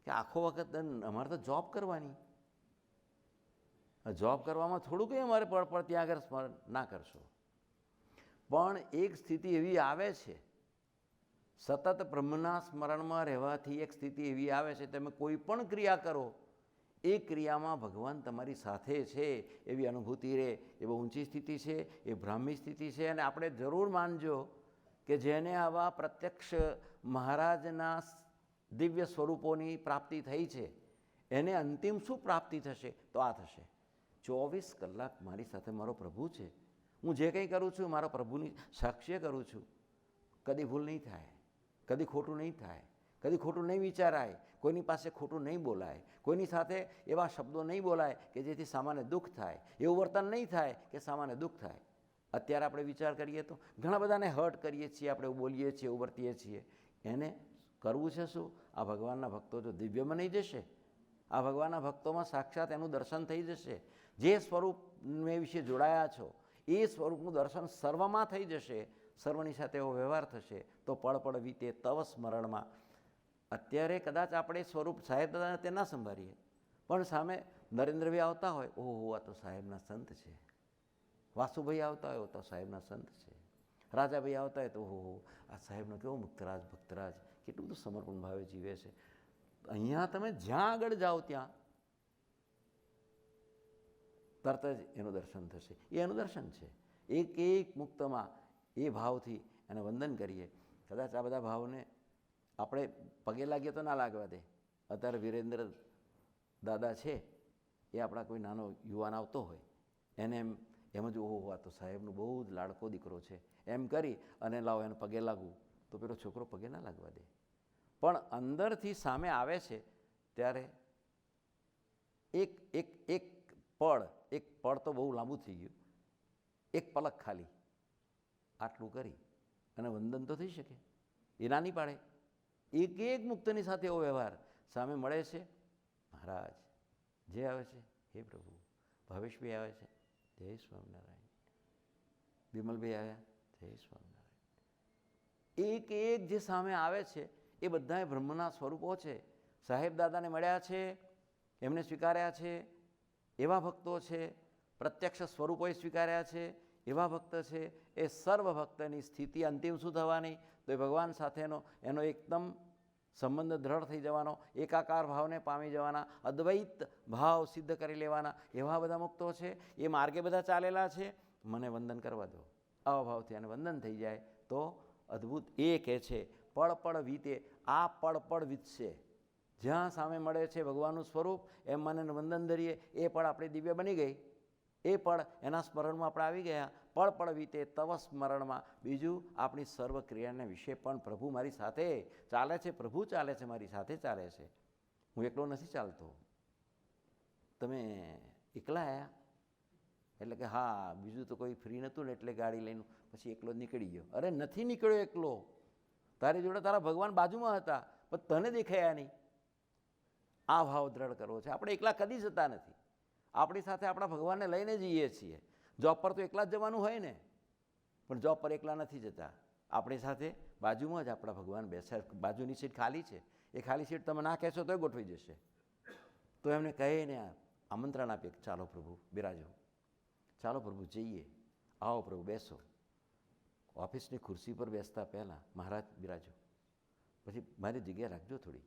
કે આખો વખત અમારે તો જોબ કરવાની, જોબ કરવામાં થોડું કંઈ અમારે પળ ત્યાં આગળ સ્મરણ ના કરશો, પણ એક સ્થિતિ એવી આવે છે, સતત બ્રહ્મના સ્મરણમાં રહેવાથી એક સ્થિતિ એવી આવે છે, તમે કોઈ પણ ક્રિયા કરો એ ક્રિયામાં ભગવાન તમારી સાથે છે એવી અનુભૂતિ રહે. એ બહુ ઊંચી સ્થિતિ છે, એ બ્રાહ્મી સ્થિતિ છે. અને આપણે જરૂર માનજો કે જેને આવા પ્રત્યક્ષ મહારાજના દિવ્ય સ્વરૂપોની પ્રાપ્તિ થઈ છે એને અંતિમ શું પ્રાપ્તિ થશે? તો આ થશે, 24 કલાક મારી સાથે મારો પ્રભુ છે. હું જે કંઈ કરું છું મારા પ્રભુની સાક્ષીએ કરું છું. કદી ભૂલ નહીં થાય, કદી ખોટું નહીં થાય, કદી ખોટું નહીં વિચારાય, કોઈની પાસે ખોટું નહીં બોલાય, કોઈની સાથે એવા શબ્દો નહીં બોલાય કે જેથી સામાન્ય દુઃખ થાય, એવું વર્તન નહીં થાય કે સામાન્ય દુઃખ થાય. અત્યારે આપણે વિચાર કરીએ તો ઘણા બધાને હર્ટ કરીએ છીએ, આપણે બોલીએ છીએ, એવું વર્તીએ છીએ. એને કરવું છે શું? આ ભગવાનના ભક્તો જો દિવ્યમાં નહીં જશે, આ ભગવાનના ભક્તોમાં સાક્ષાત એનું દર્શન થઈ જશે. જે સ્વરૂપ વિશે જોડાયા છો એ સ્વરૂપનું દર્શન સર્વમાં થઈ જશે, સર્વની સાથે એવો વ્યવહાર થશે તો પળ પળ વીતે તવ સ્મરણમાં. અત્યારે કદાચ આપણે સ્વરૂપ સાહેબ દાદાને તે ના સંભાળીએ, પણ સામે નરેન્દ્રભાઈ આવતા હોય, ઓહો આ તો સાહેબના સંત છે. વાસુભાઈ આવતા હોય તો સાહેબના સંત છે. રાજાભાઈ આવતા હોય તો ઓહો આ સાહેબનો કેવો મુક્તરાજ ભક્તરાજ, કેટલું બધું સમર્પણ ભાવે જીવે છે. અહીંયા તમે જ્યાં આગળ જાઓ ત્યાં તરત જ એનું દર્શન થશે. એ એનું દર્શન છે. એક એક મુક્તમાં એ ભાવથી એને વંદન કરીએ. કદાચ આ બધા ભાવને આપણે પગે લાગીએ તો ના લાગવા દે. અત્યારે વિરેન્દ્ર દાદા છે, એ આપણા કોઈ નાનો યુવાન આવતો હોય એને એમ જ ઓહો આ તો સાહેબનો બહુ જ લાડકો દીકરો છે એમ કરી અને લાવો એને પગે લાગવું, તો પેલો છોકરો પગે ના લાગવા દે. પણ અંદરથી સામે આવે છે ત્યારે એક એક એક પળ તો બહુ લાંબુ થઈ ગયું, એક પલક ખાલી આટલું કરી અને વંદન તો થઈ શકે, એ ના નહીં પાડે. એક એક મુક્તની સાથે એવો વ્યવહાર સામે મળે છે. મહારાજ જે આવે છે હે પ્રભુ, ભાવેશભાઈ આવે છે જય સ્વામિનારાયણ, બિમલભાઈ આવ્યા જય સ્વામિનારાયણ. એક એક જે સામે આવે છે એ બધા બ્રહ્મના સ્વરૂપો છે. સાહેબ દાદાને મળ્યા છે, એમને સ્વીકાર્યા છે એવા ભક્તો છે, પ્રત્યક્ષ સ્વરૂપોએ સ્વીકાર્યા છે એવા ભક્ત છે. એ સર્વ ભક્તની સ્થિતિ અંતિમ શું થવાની? તો એ ભગવાન સાથેનો એનો એકદમ સંબંધ દ્રઢ થઈ જવાનો, એકાકાર ભાવને પામી જવાના, અદ્વૈત ભાવ સિદ્ધ કરી લેવાના એવા બધા મુક્તો છે. એ માર્ગે બધા ચાલેલા છે. મને વંદન કરવા દો, આવા ભાવથી અને વંદન થઈ જાય તો અદ્ભુત. એ કહે છે પળ પળ વીતે, આ પળ પળ વીતશે. જ્યાં સામે મળે છે ભગવાનનું સ્વરૂપ એમ મને વંદન ધરીએ, એ પળ આપણી દિવ્ય બની ગઈ. એ પળ એના સ્મરણમાં આપણે આવી ગયા. પળ પળ વીતે તવ સ્મરણમાં. બીજું આપણી સર્વ ક્રિયાને વિશે પણ પ્રભુ મારી સાથે ચાલે છે, પ્રભુ ચાલે છે, મારી સાથે ચાલે છે. હું એકલો નથી ચાલતો. તમે એકલા આવ્યા એટલે કે હા, બીજું તો કોઈ ફ્રી નહોતું ને એટલે ગાડી લઈને પછી એકલો જ નીકળી ગયો. અરે નથી નીકળ્યો એકલો, તારી જોડે તારા ભગવાન બાજુમાં હતા પણ તને દેખાયા નહીં. આ ભાવ દ્રઢ કરવો છે. આપણે એકલા કદી જતા નથી, આપણી સાથે આપણા ભગવાનને લઈને જઈએ છીએ. જોબ પર તો એકલા જ જવાનું હોય ને, પણ જોબ પર એકલા નથી જતા. આપણી સાથે બાજુમાં જ આપણા ભગવાન બેસે. બાજુની સીટ ખાલી છે, એ ખાલી સીટ તમે ના કહેશો તોય ગોઠવી જશે. તો એમને કહીને આમંત્રણ આપીએ કે ચાલો પ્રભુ બિરાજો, ચાલો પ્રભુ જઈએ, આવો પ્રભુ બેસો. ઓફિસની ખુરશી પર બેસતા પહેલાં મહારાજ બિરાજો, પછી મારી જગ્યા રાખજો, થોડી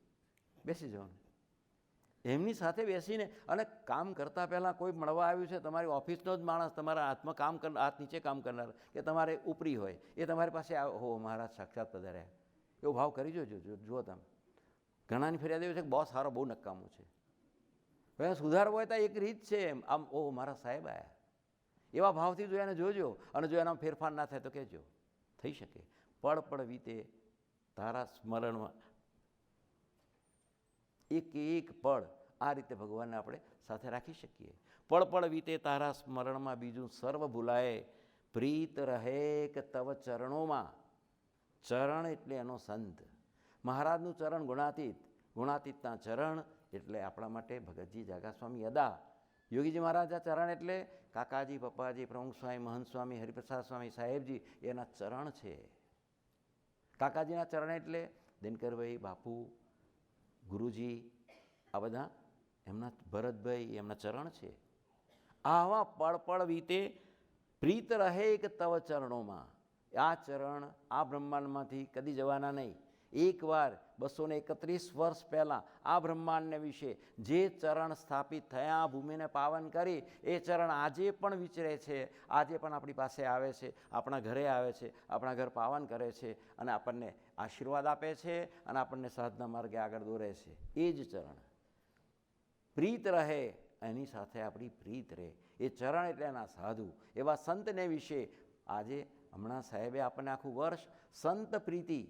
બેસી જવાનું. એમની સાથે બેસીને અને કામ કરતાં પહેલાં કોઈ મળવા આવ્યું છે, તમારી ઓફિસનો જ માણસ, તમારા હાથમાં કામ હાથ નીચે કામ કરનાર કે તમારે ઉપરી હોય, એ તમારી પાસે હો મહારાજ સાક્ષાત પધાર્યા, એવો ભાવ કરી જોજો. જુઓ તમે, ઘણાની ફરિયાદ એવી છે કે બોસ સારો બહુ નકામું છે. હવે સુધારવો હોય તો એક રીત છે, આમ ઓહ મારા સાહેબ આવ્યા, એવા ભાવથી જો એને જોજો. અને જો એના ફેરફાર ના થાય તો કહેજો, થઈ શકે. પળ પળ વીતે તારા સ્મરણમાં, એક એક પળ આ રીતે ભગવાનને આપણે સાથે રાખી શકીએ. પળ પળ વીતે તારા સ્મરણમાં, બીજું સર્વ ભૂલાય, પ્રીત રહે કે તવ ચરણોમાં. ચરણ એટલે એનો સંત. મહારાજનું ચરણ ગુણાતીત, ગુણાતીતના ચરણ એટલે આપણા માટે ભગતજી જાગા સ્વામી અદા. યોગીજી મહારાજના ચરણ એટલે કાકાજી, પપ્પાજી, પ્રમુખ સ્વામી, મહંત સ્વામી, હરિપ્રસાદ સ્વામી, સાહેબજી, એના ચરણ છે. કાકાજીના ચરણ એટલે દિનકરભાઈ, બાપુ, ગુરુજી, આ બધા એમના, ભરતભાઈ, એમના ચરણ છે. આવા પળ વીતે પ્રીત રહે એક તવ ચરણોમાં. આ ચરણ આ બ્રહ્માંડમાંથી કદી જવાના નહીં. એકવાર 231 વર્ષ પહેલાં આ બ્રહ્માંડને વિશે જે ચરણ સ્થાપિત થયા, ભૂમિને પાવન કરી, એ ચરણ આજે પણ વિચરે છે, આજે પણ આપણી પાસે આવે છે, આપણા ઘરે આવે છે, આપણા ઘર પાવન કરે છે અને આપણને આશીર્વાદ આપે છે અને આપણને સાધના માર્ગે આગળ દોરે છે. એ જ ચરણ પ્રીત રહે, એની સાથે આપણી પ્રીત રહે. એ ચરણ એટલે એના સાધુ, એવા સંતને વિશે આજે હમણાં સાહેબે આપણને આખું વર્ષ સંત પ્રીતિ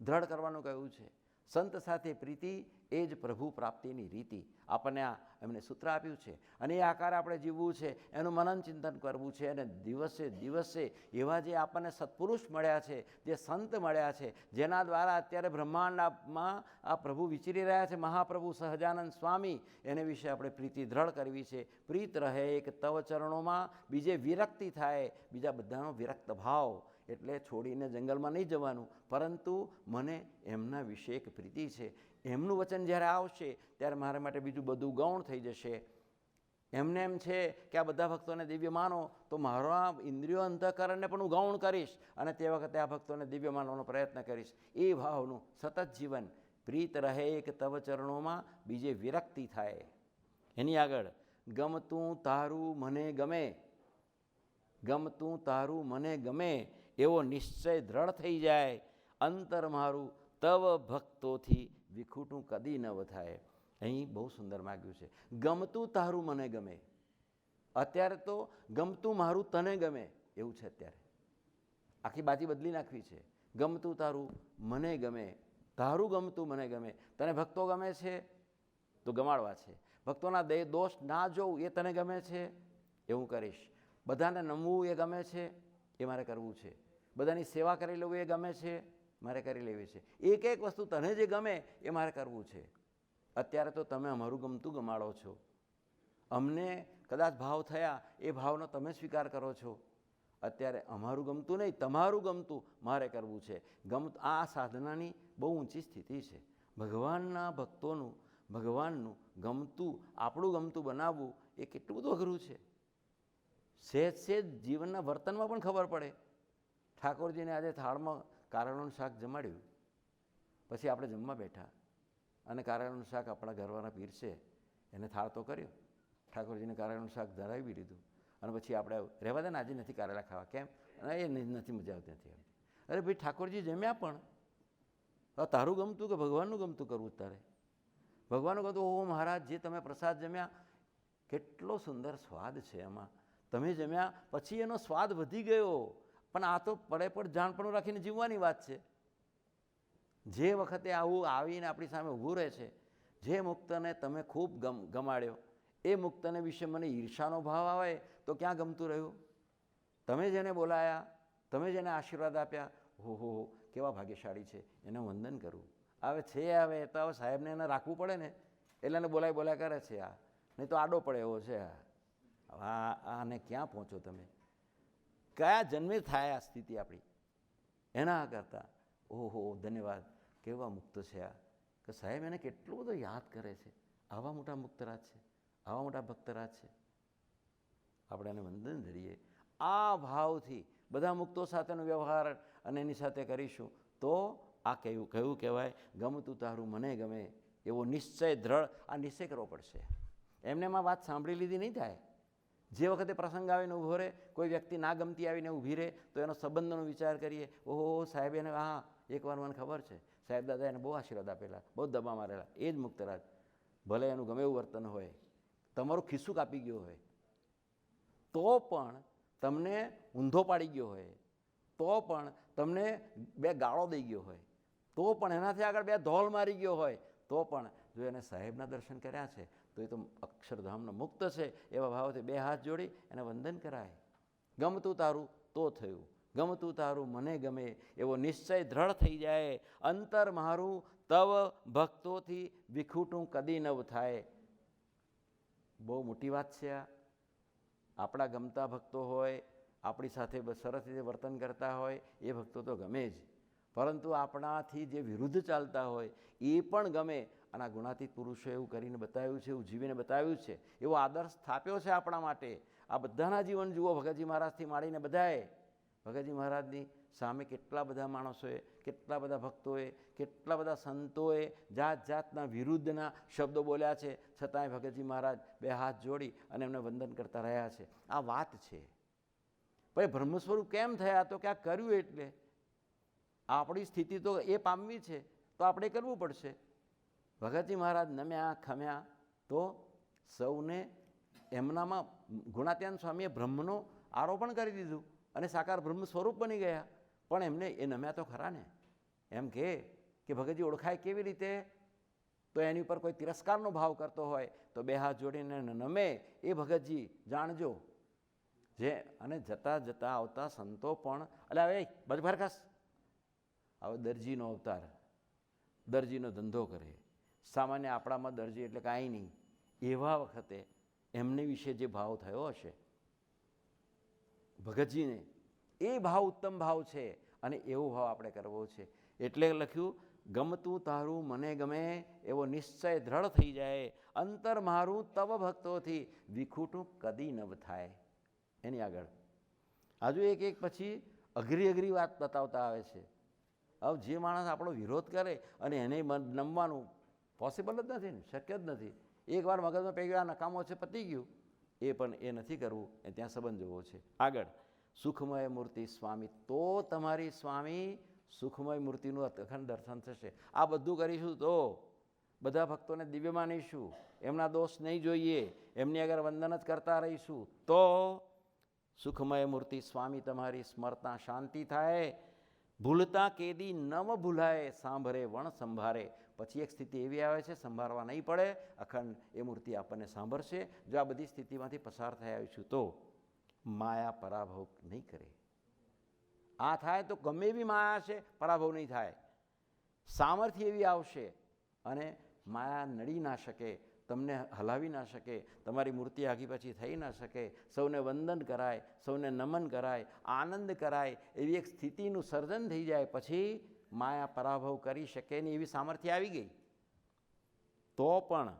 દ્રઢ કરવાનું કહ્યું છે. સંત સાથે પ્રીતિ એ જ પ્રભુ પ્રાપ્તિની રીતિ. આપણને આ એમને સૂત્ર આપ્યું છે અને એ આકારે આપણે જીવવું છે, એનું મનન ચિંતન કરવું છે. અને દિવસે દિવસે એવા જે આપણને સત્પુરુષ મળ્યા છે, જે સંત મળ્યા છે, જેના દ્વારા અત્યારે બ્રહ્માંડમાં આ પ્રભુ વિચરી રહ્યા છે, મહાપ્રભુ સહજાનંદ સ્વામી, એને વિશે આપણે પ્રીતિ દ્રઢ કરવી છે. પ્રીત રહે એક તવ ચરણોમાં, બીજે વિરક્તિ થાય, બીજા બધાનો વિરક્ત ભાવ, એટલે છોડીને જંગલમાં નહીં જવાનું, પરંતુ મને એમના વિશે એક પ્રીતિ છે. એમનું વચન જ્યારે આવશે ત્યારે મારા માટે બીજું બધું ગૌણ થઈ જશે. એમને એમ છે કે આ બધા ભક્તોને દિવ્ય માનો, તો મારા ઇન્દ્રિયો અંતઃકરણને પણ હું ગૌણ કરીશ અને તે વખતે આ ભક્તોને દિવ્ય માનવાનો પ્રયત્ન કરીશ. એ ભાવનું સતત જીવન. પ્રીત રહે એક તવ ચરણોમાં, બીજે વિરક્તિ થાય. એની આગળ ગમતું તારું મને ગમે, ગમતું તારું મને ગમે એવો નિશ્ચય દ્રઢ થઈ જાય. અંતર મારું તવ ભક્તોથી વિખૂટું કદી ન થાય. અહીં બહુ સુંદર માગ્યું છે, ગમતું તારું મને ગમે. અત્યારે તો ગમતું મારું તને ગમે એવું છે. અત્યારે આખી બાજી બદલી નાખવી છે. ગમતું તારું મને ગમે, તારું ગમતું મને ગમે. તને ભક્તો ગમે છે તો ગમાડવા છે, ભક્તોના દોષ ના જોવું એ તને ગમે છે, એ હું કરીશ. બધાને નમવું એ ગમે છે, એ મારે કરવું છે. બધાની સેવા કરી લેવું એ ગમે છે, મારે કરી લેવી છે. એક એક વસ્તુ તને જે ગમે એ મારે કરવું છે. અત્યારે તો તમે અમારું ગમતું ગમાડો છો. અમને કદાચ ભાવ થયા, એ ભાવનો તમે સ્વીકાર કરો છો. અત્યારે અમારું ગમતું નહીં, તમારું ગમતું મારે કરવું છે. આ સાધનાની બહુ ઊંચી સ્થિતિ છે. ભગવાનના ભક્તોનું, ભગવાનનું ગમતું, આપણું ગમતું બનાવવું એ કેટલું બધું અઘરું છે. સહેજ જીવનના વર્તનમાં પણ ખબર પડે. ઠાકોરજીને આજે થાળમાં કારેલાનું શાક જમાડ્યું, પછી આપણે જમવા બેઠા અને કારેલાનું શાક આપણા ઘરવાળા પીરસે, એને થાળ તો કર્યો, ઠાકોરજીને કારેલાનું શાક ધરાવી લીધું અને પછી આપણે રહેવા દે ને આજે નથી કારેલા ખાવા. કેમ? એ નથી મજા આવતી, નથી આવતી. અરે ભાઈ, ઠાકોરજી જમ્યા પણ તારું ગમતું કે ભગવાનનું ગમતું કરવું તારે? ભગવાનનું ગમતું, ઓહો મહારાજ જે તમે પ્રસાદ જમ્યા, કેટલો સુંદર સ્વાદ છે એમાં. તમે જમ્યા પછી એનો સ્વાદ વધી ગયો. પણ આ તો પડે જાણપણું રાખીને જીવવાની વાત છે. જે વખતે આવું આવીને આપણી સામે ઊભું રહે છે, જે મુક્તને તમે ખૂબ ગમાડ્યો, એ મુક્તને વિશે મને ઈર્ષાનો ભાવ આવે તો ક્યાં ગમતું રહ્યું? તમે જેને બોલાયા, તમે જેને આશીર્વાદ આપ્યા, હો કેવા ભાગ્યશાળી છે, એને વંદન કરવું. હવે છે, હવે તો હવે સાહેબને એને રાખવું પડે ને, એટલે એને બોલાય કરે છે. આ નહીં તો આડો પડે એવો છે. આને ક્યાં પહોંચો તમે? કયા જન્મે થાય આ સ્થિતિ આપણી? એના કરતાં ઓહો ધન્યવાદ, કેવા મુક્ત છે આ, કે સાહેબ એને કેટલું બધું યાદ કરે છે. આવા મોટા મુક્તરાજ છે, આવા મોટા ભક્તરાજ છે. આપણે એને વંદન ધરીએ. આ ભાવથી બધા મુક્તો સાથેનો વ્યવહાર અને એની સાથે કરીશું તો આ કયું કહેવાય, ગમતું તારું મને ગમે એવો નિશ્ચય દ્રઢ. આ નિશ્ચય કરવો પડશે. એમને એમાં વાત સાંભળી લીધી નહીં થાય. જે વખતે પ્રસંગ આવીને ઊભો રહે, કોઈ વ્યક્તિ ના ગમતી આવીને ઊભી રહે તો એનો સંબંધનો વિચાર કરીએ. ઓહો સાહેબ એને, હા એકવાર મને ખબર છે, સાહેબ દાદા એને બહુ આશીર્વાદ આપેલા, બહુ દબા મારેલા. એ જ મુક્તરાજ. ભલે એનું ગમે એવું વર્તન હોય, તમારું ખિસ્સું કાપી ગયો હોય, તો પણ તમને ઊંધો પાડી ગયો હોય, તો પણ તમને બે ગાળો દઈ ગયો હોય, તો પણ એનાથી આગળ બે ધોલ મારી ગયો હોય, તો પણ જો એને સાહેબના દર્શન કર્યા છે તો એ તો અક્ષરધામનો મુક્ત છે. એવા ભાવથી બે હાથ જોડી એને વંદન કરાય. ગમતું તારું તો થયું, ગમતું તારું મને ગમે એવો નિશ્ચય દ્રઢ થઈ જાય. અંતર મારું તવ ભક્તોથી વિખૂટું કદી નવ થાય. બહુ મોટી વાત છે આ. આપણા ગમતા ભક્તો હોય, આપણી સાથે સરસ રીતે વર્તન કરતા હોય, એ ભક્તો તો ગમે જ, પરંતુ આપણાથી જે વિરુદ્ધ ચાલતા હોય એ પણ ગમે. અને આ ગુણાતીત પુરુષો એવું કરીને બતાવ્યું છે, એવું જીવીને બતાવ્યું છે, એવો આદર્શ સ્થાપ્યો છે આપણા માટે. આ બધાના જીવન જુઓ, ભગતજી મહારાજથી માંડીને બધાએ ભગતજી મહારાજની સામે કેટલા બધા માણસોએ, કેટલા બધા ભક્તોએ, કેટલા બધા સંતોએ જાત જાતના વિરુદ્ધના શબ્દો બોલ્યા છે, છતાંય ભગતજી મહારાજ બે હાથ જોડી અને એમને વંદન કરતા રહ્યા છે. આ વાત છે. ભાઈ બ્રહ્મ સ્વરૂપ કેમ થયા? તો ક્યાંક કર્યું. એટલે આપણી સ્થિતિ તો એ પામવી છે, તો આપણે કરવું પડશે. ભગતજી મહારાજ નમ્યા ખમ્યા તો સૌને એમનામાં ગુણાત્યાન સ્વામીએ બ્રહ્મનો આરોપણ કરી દીધું અને સાકાર બ્રહ્મ સ્વરૂપ બની ગયા. પણ એમને એ નમ્યા તો ખરા ને. એમ કે ભગતજી ઓળખાય કેવી રીતે? તો એની ઉપર કોઈ તિરસ્કારનો ભાવ કરતો હોય તો બે હાથ જોડીને નમે, એ ભગતજી જાણજો. જે અને જતા જતા આવતા સંતો પણ એટલે હવે બજભરખાસ હવે દરજીનો અવતાર, દરજીનો ધંધો કરે. સામાન્ય આપણામાં દરજી એટલે કાંઈ નહીં. એવા વખતે એમને વિશે જે ભાવ થયો હશે ભગતજીને, એ ભાવ ઉત્તમ ભાવ છે અને એવો ભાવ આપણે કરવો છે. એટલે લખ્યું, ગમતું તારું મને ગમે એવો નિશ્ચય દ્રઢ થઈ જાય, અંતર મારું તવ ભક્તોથી વિખૂટું કદી ન થાય. એની આગળ હજુ એક પછી અઘરી વાત બતાવતા આવે છે. હવે જે માણસ આપણો વિરોધ કરે અને એને નમવાનું પોસિબલ જ નથી ને, શક્ય જ નથી. એકવાર મગજમાં પડી ગયો, આ નકામો છે, પતી ગયું. એ પણ એ નથી કરવું, એ ત્યાં સંબંધ જોવો છે. આગળ સુખમય મૂર્તિ સ્વામી, તો તમારી સ્વામી સુખમય મૂર્તિનું અખંડ દર્શન થશે. આ બધું કરીશું તો બધા ભક્તોને દિવ્ય માનીશું, એમના દોષ નહીં જોઈએ, એમની આગળ વંદન જ કરતા રહીશું, તો સુખમય મૂર્તિ સ્વામી તમારી સ્મરતા શાંતિ થાય. ભૂલતા કેદી નવ ભૂલાય, સાંભરે વણ સંભારે. પછી એક સ્થિતિ એવી આવે છે, સંભાળવા નહીં પડે, અખંડ એ મૂર્તિ આપણને સાંભળશે. જો આ બધી સ્થિતિમાંથી પસાર થઈ આવીશું તો માયા પરાભવ નહીં કરે. આ થાય તો ગમે એવી માયા છે, પરાભવ નહીં થાય. સામર્થ્ય એવી આવશે અને માયા નડી ના શકે, તમને હલાવી ના શકે, તમારી મૂર્તિ આગી પાછી થઈ ના શકે. સૌને વંદન કરાય, સૌને નમન કરાય, આનંદ કરાય, એવી એક સ્થિતિનું સર્જન થઈ જાય. પછી માયા પરાભવ કરી શકે નહીં એવી સામર્થ્ય આવી ગઈ. તો પણ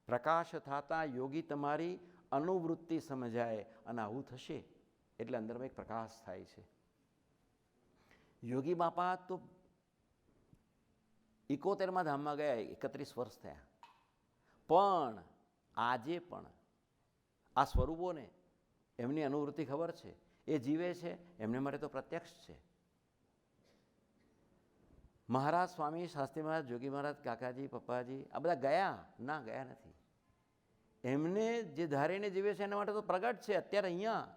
પ્રકાશ થતા યોગી તમારી અનુવૃત્તિ સમજાય. અને આવું થશે એટલે અંદરમાં એક પ્રકાશ થાય છે. યોગી બાપા તો 71મા ધામમાં ગયા, 31 વર્ષ થયા. પણ આજે પણ આ સ્વરૂપોને એમની અનુવૃત્તિ ખબર છે, એ જીવે છે, એમને માટે તો પ્રત્યક્ષ છે. મહારાજ સ્વામી, શાસ્ત્રી મહારાજ, જોગી મહારાજ, કાકાજી, પપ્પાજી આ બધા ગયા? ના, ગયા નથી. એમને જે ધારીને જીવે છે એના માટે તો પ્રગટ છે. અત્યારે અહીંયા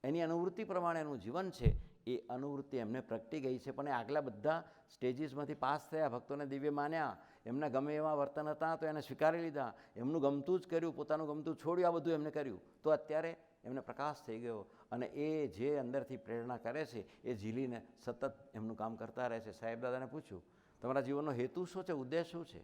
એની અનુવૃત્તિ પ્રમાણે એનું જીવન છે. એ અનુવૃત્તિ એમને પ્રગટી ગઈ છે. પણ એ આગલા બધા સ્ટેજીસમાંથી પાસ થયા, ભક્તોને દિવ્ય માન્યા, એમના ગમે એવા વર્તન હતા તો એને સ્વીકારી લીધા, એમનું ગમતું જ કર્યું, પોતાનું ગમતું છોડ્યું, આ બધું એમને કર્યું. તો અત્યારે એમને પ્રકાશ થઈ ગયો અને એ જે અંદરથી પ્રેરણા કરે છે એ ઝીલીને સતત એમનું કામ કરતા રહે છે. સાહેબ દાદાને પૂછ્યું, તમારા જીવનનો હેતુ શું છે, ઉદ્દેશ શું છે?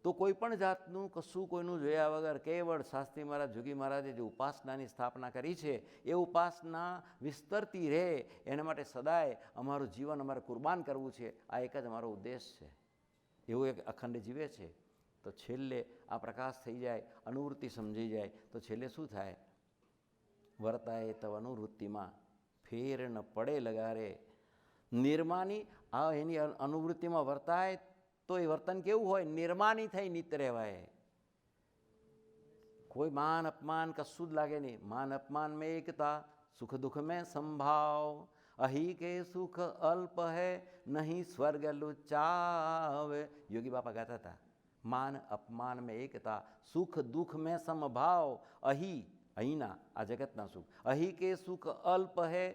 તો કોઈ પણ જાતનું કશું કોઈનું જોયા વગર કેવળ શાસ્ત્રી મહારાજ, જોગી મહારાજે જે ઉપાસનાની સ્થાપના કરી છે એ ઉપાસના વિસ્તરતી રહે એના માટે સદાય અમારું જીવન અમારે કુરબાન કરવું છે. આ એક જ અમારો ઉદ્દેશ છે. એવું એક અખંડ જીવે છે તો છેલ્લે આ પ્રકાશ થઈ જાય, અનુવૃત્તિ સમજી જાય તો છેલ્લે શું થાય? વર્તાય તવ અનુવૃત્તિમાં ફેર ન પડે લગારે. નિર્માની આ એની અનુવૃત્તિમાં વર્તાય તો એ વર્તન કેવું હોય? નિર્માની થઈ નિત રહેવાય. કોઈ માન અપમાન કશું જ લાગે નહીં. માન અપમાન મેં એકતા, સુખ દુઃખ મેં સંભાવ. અહીં કે સુખ અલ્પ હૈ, નહીં સ્વર્ગ લુચાવે. યોગી બાપા ગાતા હતા, માન અપમાન મેં એકતા, સુખ દુઃખ મેં સમભાવ. અહીંના આ જગતના સુખ, અહીં કે સુખ અલ્પ હૈ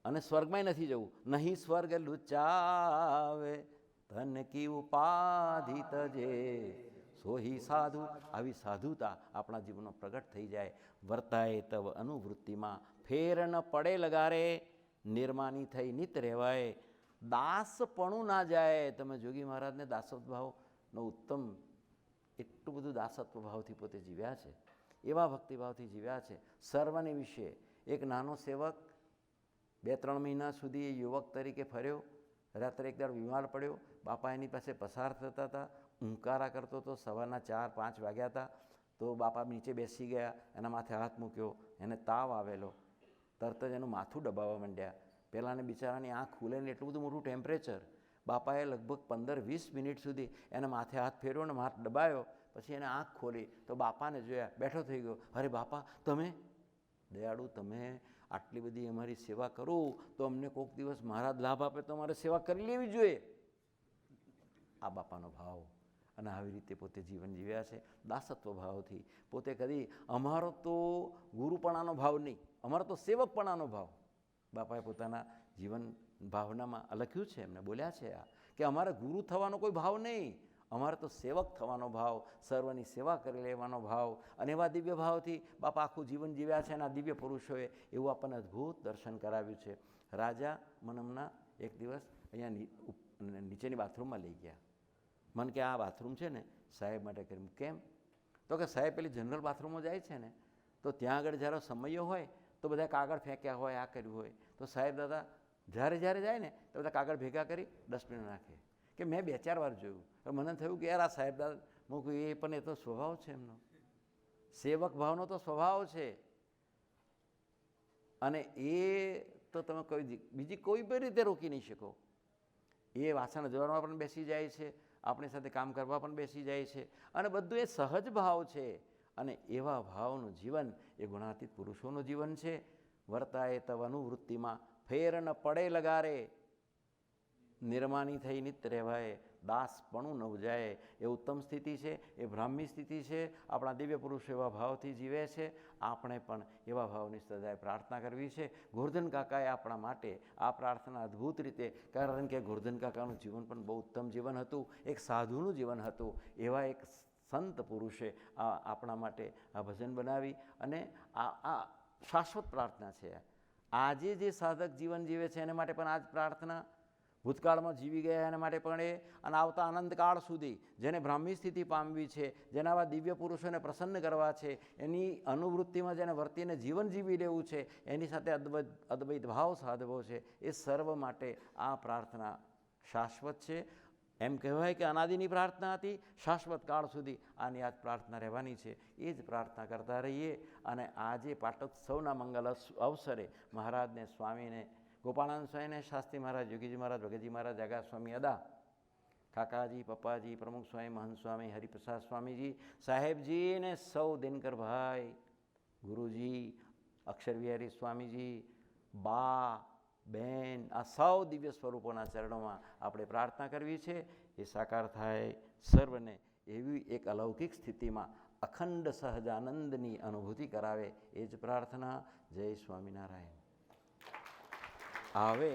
અને સ્વર્ગમાં નથી જવું, નહીં સ્વર્ગ લુચાવે. ધન કી ઉપાધિ તજે સોહી સાધુ. આવી સાધુતા આપણા જીવનમાં પ્રગટ થઈ જાય. વર્તાય તવ અનુવૃત્તિમાં ફેર ન પડે લગારે. નિર્માની થઈ નિત રહેવાય. દાસપણું ના જાય. તમે જોગી મહારાજને દાસત્વ ભાવનો ઉત્તમ, એટલું બધું દાસત્વ ભાવથી પોતે જીવ્યા છે, એવા ભક્તિભાવથી જીવ્યા છે. સર્વને વિશે એક નાનો સેવક 2-3 મહિના સુધી યુવક તરીકે ફર્યો. રાત્રે એકવાર બીમાર પડ્યો, બાપા એની પાસે પસાર થતા હતા, હુંકારા કરતો તો સવારના 4-5 વાગ્યા હતા તો બાપા નીચે બેસી ગયા, એના માથે હાથ મૂક્યો, એને તાવ આવેલો, તરત જ એનું માથું દબાવવા માંડ્યા. પહેલાંને બિચારાની આંખ ખુલે ને એટલું બધું મોટું ટેમ્પરેચર. બાપાએ લગભગ 15-20 મિનિટ સુધી એના માથે હાથ ફેરવ્યો ને હાથ દબાયો. પછી એને આંખ ખોલી તો બાપાને જોયા, બેઠો થઈ ગયો. અરે બાપા, તમે દયાળુ, તમે આટલી બધી અમારી સેવા કરો તો અમને કોઈક દિવસ મહારાજ લાભ આપે તો અમારે સેવા કરી લેવી જોઈએ. આ બાપાનો ભાવ. અને આવી રીતે પોતે જીવન જીવ્યા છે દાસત્વ ભાવથી. પોતે કદી અમારો તો ગુરુપણાનો ભાવ નહીં, અમારો તો સેવકપણાનો ભાવ. બાપાએ પોતાના જીવન ભાવનામાં લખ્યું છે, એમને બોલ્યા છે આ કે અમારે ગુરુ થવાનો કોઈ ભાવ નહીં, અમારે તો સેવક થવાનો ભાવ, સર્વની સેવા કરી લેવાનો ભાવ. અને એવા દિવ્ય ભાવથી બાપા આખું જીવન જીવ્યા છે. અને આ દિવ્ય પુરુષોએ એવું આપણને અદ્ભુત દર્શન કરાવ્યું છે. રાજા મનમના એક દિવસ અહીંયા નીચેની બાથરૂમમાં લઈ ગયા. મને કે આ બાથરૂમ છે ને સાહેબ માટે કર્યું. કેમ? તો કે સાહેબ પેલી જનરલ બાથરૂમમાં જાય છે ને તો ત્યાં આગળ જ્યારે સમયો હોય તો બધા કાગળ ફેંક્યા હોય, આ કર્યું હોય, તો સાહેબ દાદા જ્યારે જાય ને તો બધા કાગળ ભેગા કરી ડસ્ટબિન નાખે. કે મેં 2-4 વાર જોયું. મને થયું કે યાર આ સાહેબ દાદા, હું કહું એ પણ એ તો સ્વભાવ છે એમનો, સેવક ભાવનો તો સ્વભાવ છે. અને એ તો તમે બીજી કોઈ પણ રીતે રોકી નહીં શકો. એ વાસણ ધોવામાં પણ બેસી જાય છે, આપણી સાથે કામ કરવા પણ બેસી જાય છે, અને બધું એ સહજ ભાવ છે. અને એવા ભાવનું જીવન એ ગુણાતીત પુરુષોનું જીવન છે. વર્તાય તવ અનુવૃત્તિમાં ફેર ન પડે લગારે, નિર્માની થઈ નિત્ય રહેવાય, દાસપણું ન ઉજાય. એ ઉત્તમ સ્થિતિ છે, એ બ્રાહ્મી સ્થિતિ છે. આપણા દિવ્ય પુરુષો એવા ભાવથી જીવે છે. આપણે પણ એવા ભાવની સદાય પ્રાર્થના કરવી છે. ગોરધન કાકાએ આપણા માટે આ પ્રાર્થના અદ્ભુત રીતે, કારણ કે ગોરધન કાકાનું જીવન પણ બહુ ઉત્તમ જીવન હતું, એક સાધુનું જીવન હતું. એવા એક સંત પુરુષે આપણા માટે આ ભજન બનાવી. અને આ શાશ્વત પ્રાર્થના છે. આજે જે સાધક જીવન જીવે છે એને માટે પણ આ જ પ્રાર્થના, ભૂતકાળમાં જીવી ગયા એના માટે પણ એ, અને આવતા અનંતકાળ સુધી જેને બ્રાહ્મી સ્થિતિ પામવી છે, જેના આવા દિવ્ય પુરુષોને પ્રસન્ન કરવા છે, એની અનુવૃત્તિમાં જેને વર્તીને જીવન જીવી લેવું છે, એની સાથે અદ્વૈત ભાવ સાધવો છે, એ સર્વ માટે આ પ્રાર્થના શાશ્વત છે. એમ કહેવાય કે અનાદિની પ્રાર્થના હતી, શાશ્વત કાળ સુધી આની આ જ પ્રાર્થના રહેવાની છે. એ જ પ્રાર્થના કરતા રહીએ. અને આજે પાટોત્સવના મંગલ અવસરે મહારાજને, સ્વામીને, ગોપાળાનંદ સ્વામીને, શાસ્ત્રી મહારાજ, યોગીજી મહારાજ, ભગતજી મહારાજ, જાગા સ્વામી અદા, કાકાજી, પપ્પાજી, પ્રમુખ સ્વામી, મહંત સ્વામી, હરિપ્રસાદ સ્વામીજી, સાહેબજી ને સૌ દિનકરભાઈ, ગુરુજી, અક્ષરવિહારી સ્વામીજી, બા, બેન, આ સૌ દિવ્ય સ્વરૂપોના ચરણોમાં આપણે પ્રાર્થના કરવી છે. એ સાકાર થાય સર્વને એવી એક અલૌકિક સ્થિતિમાં અખંડ સહજાનંદની અનુભૂતિ કરાવે, એ જ પ્રાર્થના. જય સ્વામિનારાયણ. હવે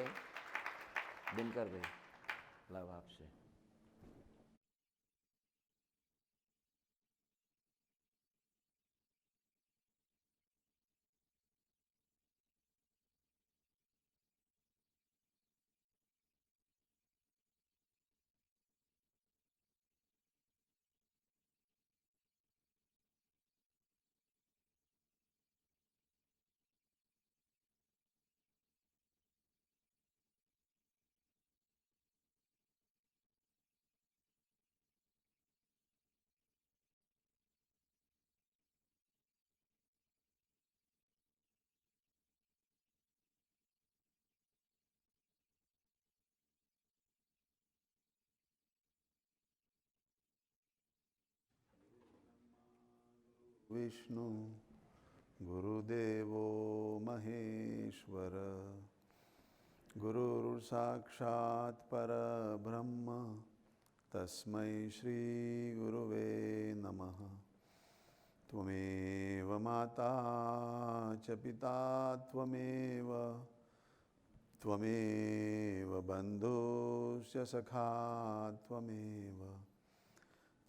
દિનકરભાઈ લાભ આપશે. વિષ્ણુ ગુરુદેવો મહેશ્વર, ગુરુર સાક્ષાત પરબ્રહ્મ, તસ્મૈ શ્રી ગુરુવે નમઃ. ત્વમેવ માતા ચ પિતા ત્વમેવ બંધુશ્ચ સખા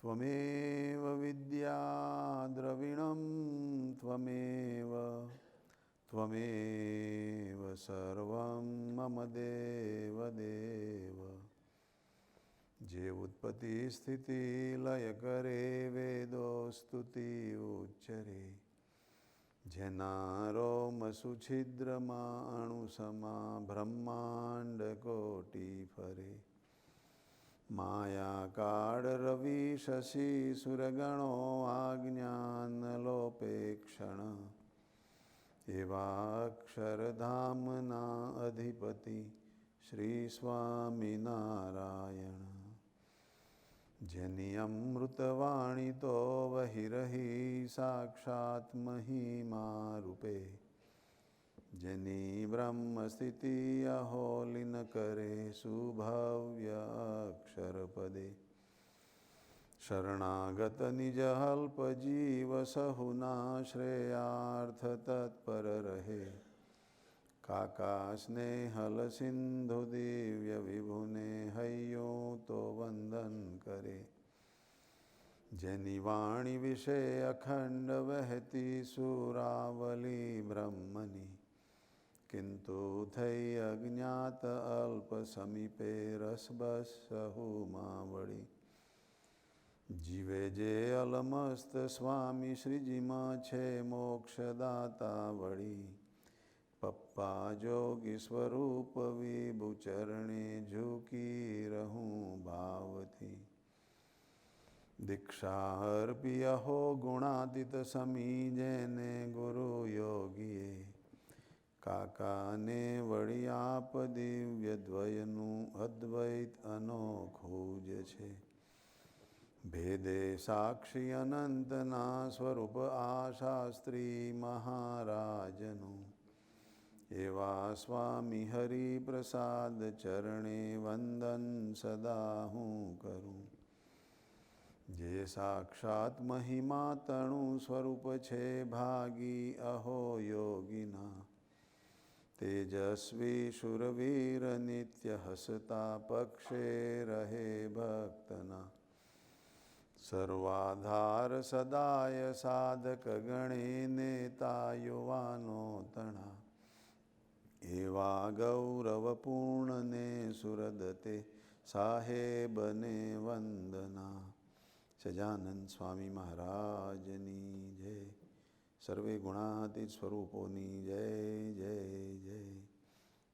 ત્વમેવ વિદ્યા દ્રવિણમ ત્વમેવ સર્વં મમ દેવ દેવ. જે ઉત્પત્તિ સ્થિતિ લય કરે વેદો સ્તુતિ ઉચ્ચરે, જેના રોમ સુછિદ્રમાં અણુસમા બ્રહ્માંડ કોટી ફરે. માયાકાળ રવિ શશી સુરગણો આજ્ઞાનલોપેક્ષણ એવા અક્ષરધામના અધિપતિ શ્રી સ્વામિનારાયણ, જેની અમૃતવાણી તો વહી રહી સાક્ષાત મહિમા રૂપે, જેની બ્રહ્મ સ્થિતિ અહોલિન કરે સુભવ્ય અક્ષર પદે, શરણાગત નિજ અલ્પ જીવ સહુના શ્રેયાર્થ તત્પર રહે, કાકા સ્નેહલ સિંધુ દિવ્ય વિભુને હૈયું તો વંદન કરે, જેની વાણી વિશે અખંડ વહેતી સુરાવલી બ્રહ્મની, કિંતુ થઈ અજ્ઞાત અલ્પ સમીપે રસબસ સહુમાં વળી, જીવે જે અલમસ્ત સ્વામી શ્રીજીમાં છે મોક્ષદાતા વળી, પપ્પા જોગી સ્વરૂપ વિભુ ચરણે ઝૂકી રહું ભાવથી, દીક્ષા અર્પી અહો ગુણાતીત સમી જેને ગુરુ યોગીએ, કાકાને વળી આપ દિવ્ય દ્વયનું અદ્વૈત અનોખું જ છે, ભેદે સાક્ષી અનંતના સ્વરૂપ આ શાસ્ત્રી મહારાજનું, એવા સ્વામી હરિપ્રસાદ ચરણે વંદન સદા હું કરું, જે સાક્ષાત મહિમા તણું સ્વરૂપ છે ભાગી અહો યોગીના, તેજસ્વી શુરવીર નિત્ય હસતા પક્ષે રહે ભક્તના, સર્વાધાર સદાય સાધક ગણે નેતા યુવાનો તણા, એવા ગૌરવપૂર્ણને સુરદતે સાહેબને વંદના. સજાનંદ સ્વામી મહારાજની જય. સર્વે ગુણાતીત સ્વરૂપોની જય જય જય.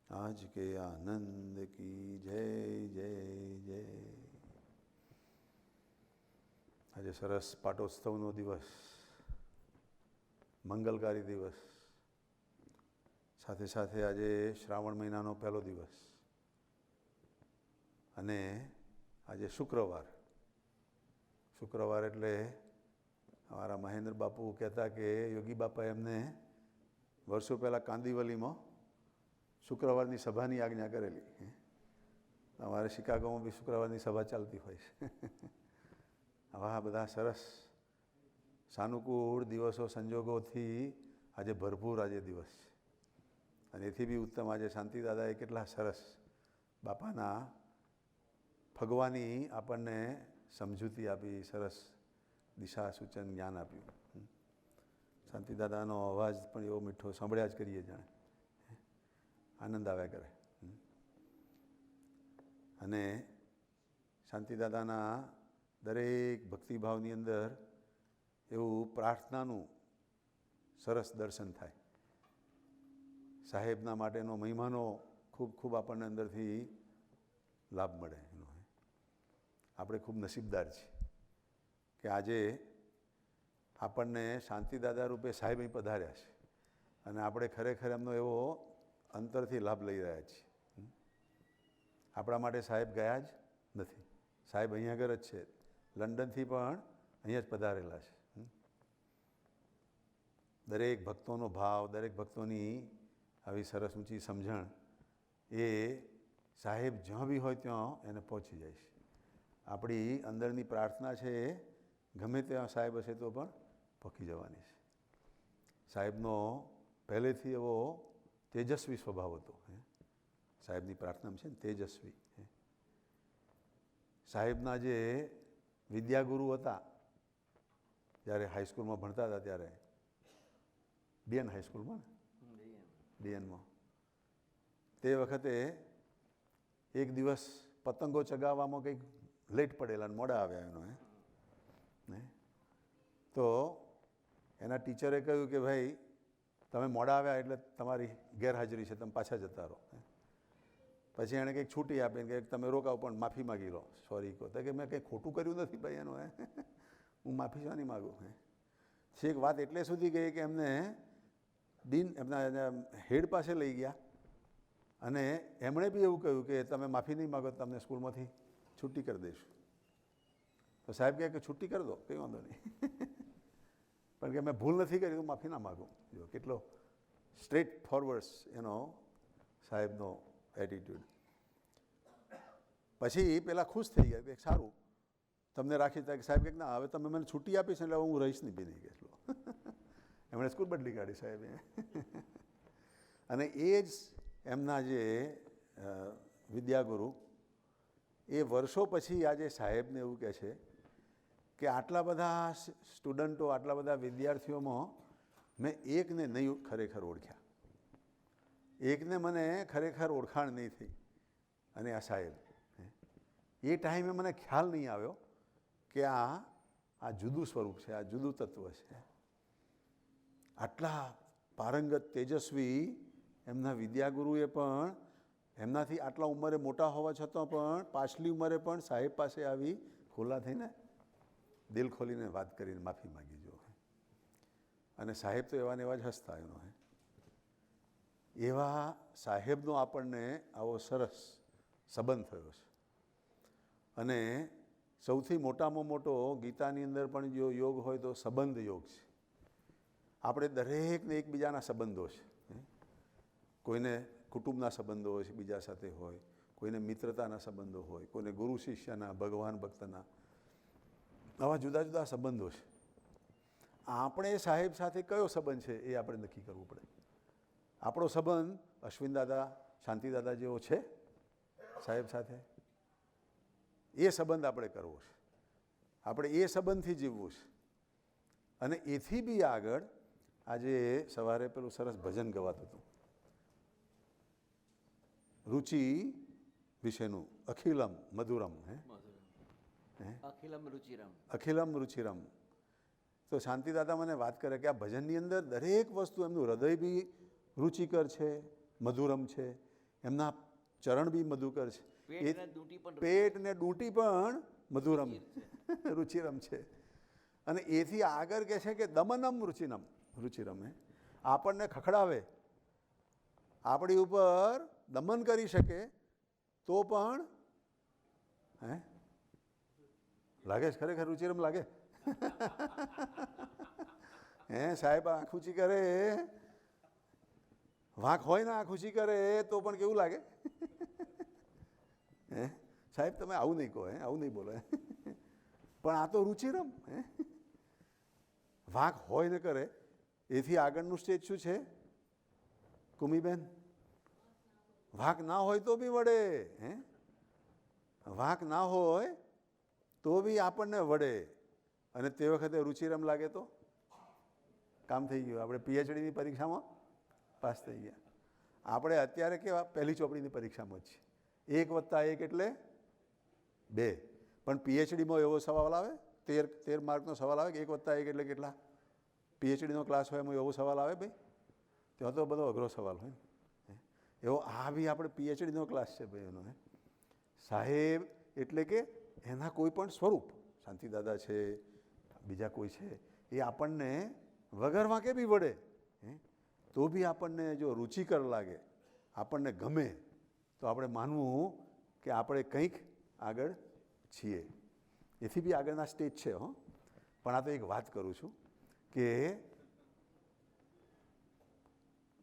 આજ કે આનંદ કી જય જય જય. આજે સરસ પાટોત્સવનો દિવસ, મંગલકારી દિવસ, સાથે સાથે આજે શ્રાવણ મહિનાનો પહેલો દિવસ અને આજે શુક્રવાર એટલે અમારા મહેન્દ્ર બાપુ કહેતા કે યોગી બાપા એમને વર્ષો પહેલાં કાંદીવલીમાં શુક્રવારની સભાની આજ્ઞા કરેલી. અમારે શિકાગોમાં બી શુક્રવારની સભા ચાલતી હોય છે. આવા બધા સરસ સાનુકૂળ દિવસો સંજોગોથી આજે ભરપૂર આજે દિવસ છે. અને એથી બી ઉત્તમ આજે શાંતિદાદાએ કેટલા સરસ બાપાના ફગવાની આપણને સમજૂતી આપી, સરસ દિશા સૂચન જ્ઞાન આપ્યું. શાંતિદાદાનો અવાજ પણ એવો મીઠો, સાંભળ્યા જ કરીએ જાણે આનંદ આવ્યા કરે. અને શાંતિદાદાના દરેક ભક્તિભાવની અંદર એવું પ્રાર્થનાનું સરસ દર્શન થાય. સાહેબના માટેનો મહિમાનો ખૂબ ખૂબ આપણને અંદરથી લાભ મળે એનો. આપણે ખૂબ નસીબદાર છીએ કે આજે આપણને શાંતિદાદા રૂપે સાહેબ અહીં પધાર્યા છે અને આપણે ખરેખર એમનો એવો અંતરથી લાભ લઈ રહ્યા છીએ. આપણા માટે સાહેબ ગયા જ નથી. સાહેબ અહીંયા આગળ જ છે. લંડનથી પણ અહીંયા જ પધારેલા છે. દરેક ભક્તોનો ભાવ, દરેક ભક્તોની આવી સરસ ઊંચી સમજણ એ સાહેબ જ્યાં બી હોય ત્યાં એને પહોંચી જાય છે. આપણી અંદરની પ્રાર્થના છે એ ગમે ત્યાં સાહેબ હશે તો પણ પહોંચી જવાની છે. સાહેબનો પહેલેથી એવો તેજસ્વી સ્વભાવ હતો. સાહેબની પ્રાર્થનામાં છે ને તેજસ્વી. સાહેબના જે વિદ્યાગુરુ હતા જ્યારે હાઈસ્કૂલમાં ભણતા હતા ત્યારે, ડીએન હાઈસ્કૂલમાં ને ડીએનમાં, તે વખતે એક દિવસ પતંગો ચગાવવામાં કંઈક લેટ પડેલા, મોડા આવ્યા એનો. તો એના ટીચરે કહ્યું કે ભાઈ તમે મોડા આવ્યા એટલે તમારી ગેરહાજરી છે, તમે પાછા જતા રહો. પછી એણે કંઈક છૂટી આપીને કે તમે રોકાવ પણ માફી માગી લો, સોરી કહો. તો કે મેં કંઈ ખોટું કર્યું નથી ભાઈ એનું, હું માફી શા નહીં માગું. છેક વાત એટલે સુધી ગઈ કે એમને એમના હેડ પાસે લઈ ગયા અને એમણે બી એવું કહ્યું કે તમે માફી નહીં માગો તો તમને સ્કૂલમાંથી છુટ્ટી કરી દઈશું. તો સાહેબ કહે કે છુટ્ટી કરી દો, કંઈ વાંધો નહીં, પણ કે મેં ભૂલ નથી કરી, હું માફી ના માગું. જો કેટલો સ્ટ્રેટ ફોરવર્ડ એનો સાહેબનો એટીટ્યૂડ. પછી પેલા ખુશ થઈ ગયા કે સારું તમને રાખી કે સાહેબ કે ના હવે તમે મને છુટ્ટી આપીશ એટલે હું રહીશ નહીં બી નહીં કેટલો. એમણે સ્કૂલ બદલી કાઢી સાહેબે. અને એ જ એમના જે વિદ્યાગુરુ એ વર્ષો પછી આજે સાહેબને એવું કહે છે કે આટલા બધા સ્ટુડન્ટો, આટલા બધા વિદ્યાર્થીઓમાં મેં એકને નહીં ખરેખર ઓળખ્યા, એકને મને ખરેખર ઓળખાણ નહીં થઈ, અને આ સાહેબ. એ ટાઈમે મને ખ્યાલ નહીં આવ્યો કે આ જુદું સ્વરૂપ છે, આ જુદું તત્વ છે. આટલા પારંગત તેજસ્વી એમના વિદ્યાગુરુએ પણ એમનાથી આટલા ઉંમરે મોટા હોવા છતાં પણ પાછલી ઉંમરે પણ સાહેબ પાસે આવી ખુલ્લા થઈને દિલ ખોલીને વાત કરીને માફી માગી જો. અને સાહેબ તો એવા ને એવા જ હસતા એનો. એવા સાહેબનો આપણને આવો સરસ સંબંધ થયો છે. અને સૌથી મોટામાં મોટો ગીતાની અંદર પણ જો યોગ હોય તો સંબંધ યોગ છે. આપણે દરેકને એકબીજાના સંબંધો છે. કોઈને કુટુંબના સંબંધો હોય છે, બીજા સાથે હોય, કોઈને મિત્રતાના સંબંધો હોય, કોઈને ગુરુ શિષ્યના, ભગવાન ભક્તના, આવા જુદા જુદા સંબંધો છે. આપણે સાહેબ સાથે કયો સંબંધ છે એ આપણે નક્કી કરવું પડે. આપણો સંબંધ અશ્વિન દાદા, શાંતિ દાદા જેવો છે સાહેબ સાથે, એ સંબંધ આપણે કરવો છે. આપણે એ સંબંધથી જીવવું છે. અને એથી બી આગળ આજે સવારે પેલું સરસ ભજન ગવાતું હતું રુચિ વિશેનું, અખિલમ મધુરમ. અખિલમ રુચિરમ. તો શાંતિ દાદા મને વાત કરે કે આ ભજનની અંદર દરેક વસ્તુ, એમનું હૃદય બી રુચિકર છે, મધુરમ છે, એમના ચરણ બી મધુકર છે, પેટ ને ડૂંટી પણ મધુરમ રુચિરમ છે. અને એથી આગળ કહે છે કે દમનમ રુચિરમ. આપણને ખખડાવે, આપણી ઉપર દમન કરી શકે તો પણ લાગે છે ખરેખર રુચિરમ લાગે. સાહેબ આંખ ઊંચી કરે, વાંક હોય ને આંખ ઊંચી કરે તો પણ કેવું લાગે. સાહેબ તમે આવું નહીં કહો, આવું નહીં બોલો. પણ આ તો રુચિરમ. વાંક હોય ને કરે. એથી આગળનું સ્ટેજ શું છે કુમીબેન? વાંક ના હોય તો બી વડે. વાંક ના હોય તો બી આપણને વડે. અને તે વખતે રુચિરમ લાગે તો કામ થઈ ગયું. આપણે પીએચડીની પરીક્ષામાં પાસ થઈ ગયા. આપણે અત્યારે કેવા પહેલી ચોપડીની પરીક્ષામાં જ છીએ. 1+1 એટલે 2. પણ પીએચડીમાં એવો સવાલ આવે, 13 માર્કનો સવાલ આવે કે 1+1 એટલે કેટલા? પીએચડીનો ક્લાસ હોય એમાં એવો સવાલ આવે ભાઈ? ત્યાં તો બધો અઘરો સવાલ હોય. એવો આ બી આપણે પીએચડીનો ક્લાસ છે ભાઈ એનો. સાહેબ એટલે કે એના કોઈ પણ સ્વરૂપ, શાંતિદાદા છે, બીજા કોઈ છે, એ આપણને વગર વાંકે બી વળે તો બી આપણને જો રુચિકર લાગે, આપણને ગમે, તો આપણે માનવું કે આપણે કંઈક આગળ છીએ. એથી બી આગળના સ્ટેજ છે. પણ આ તો એક વાત કરું છું કે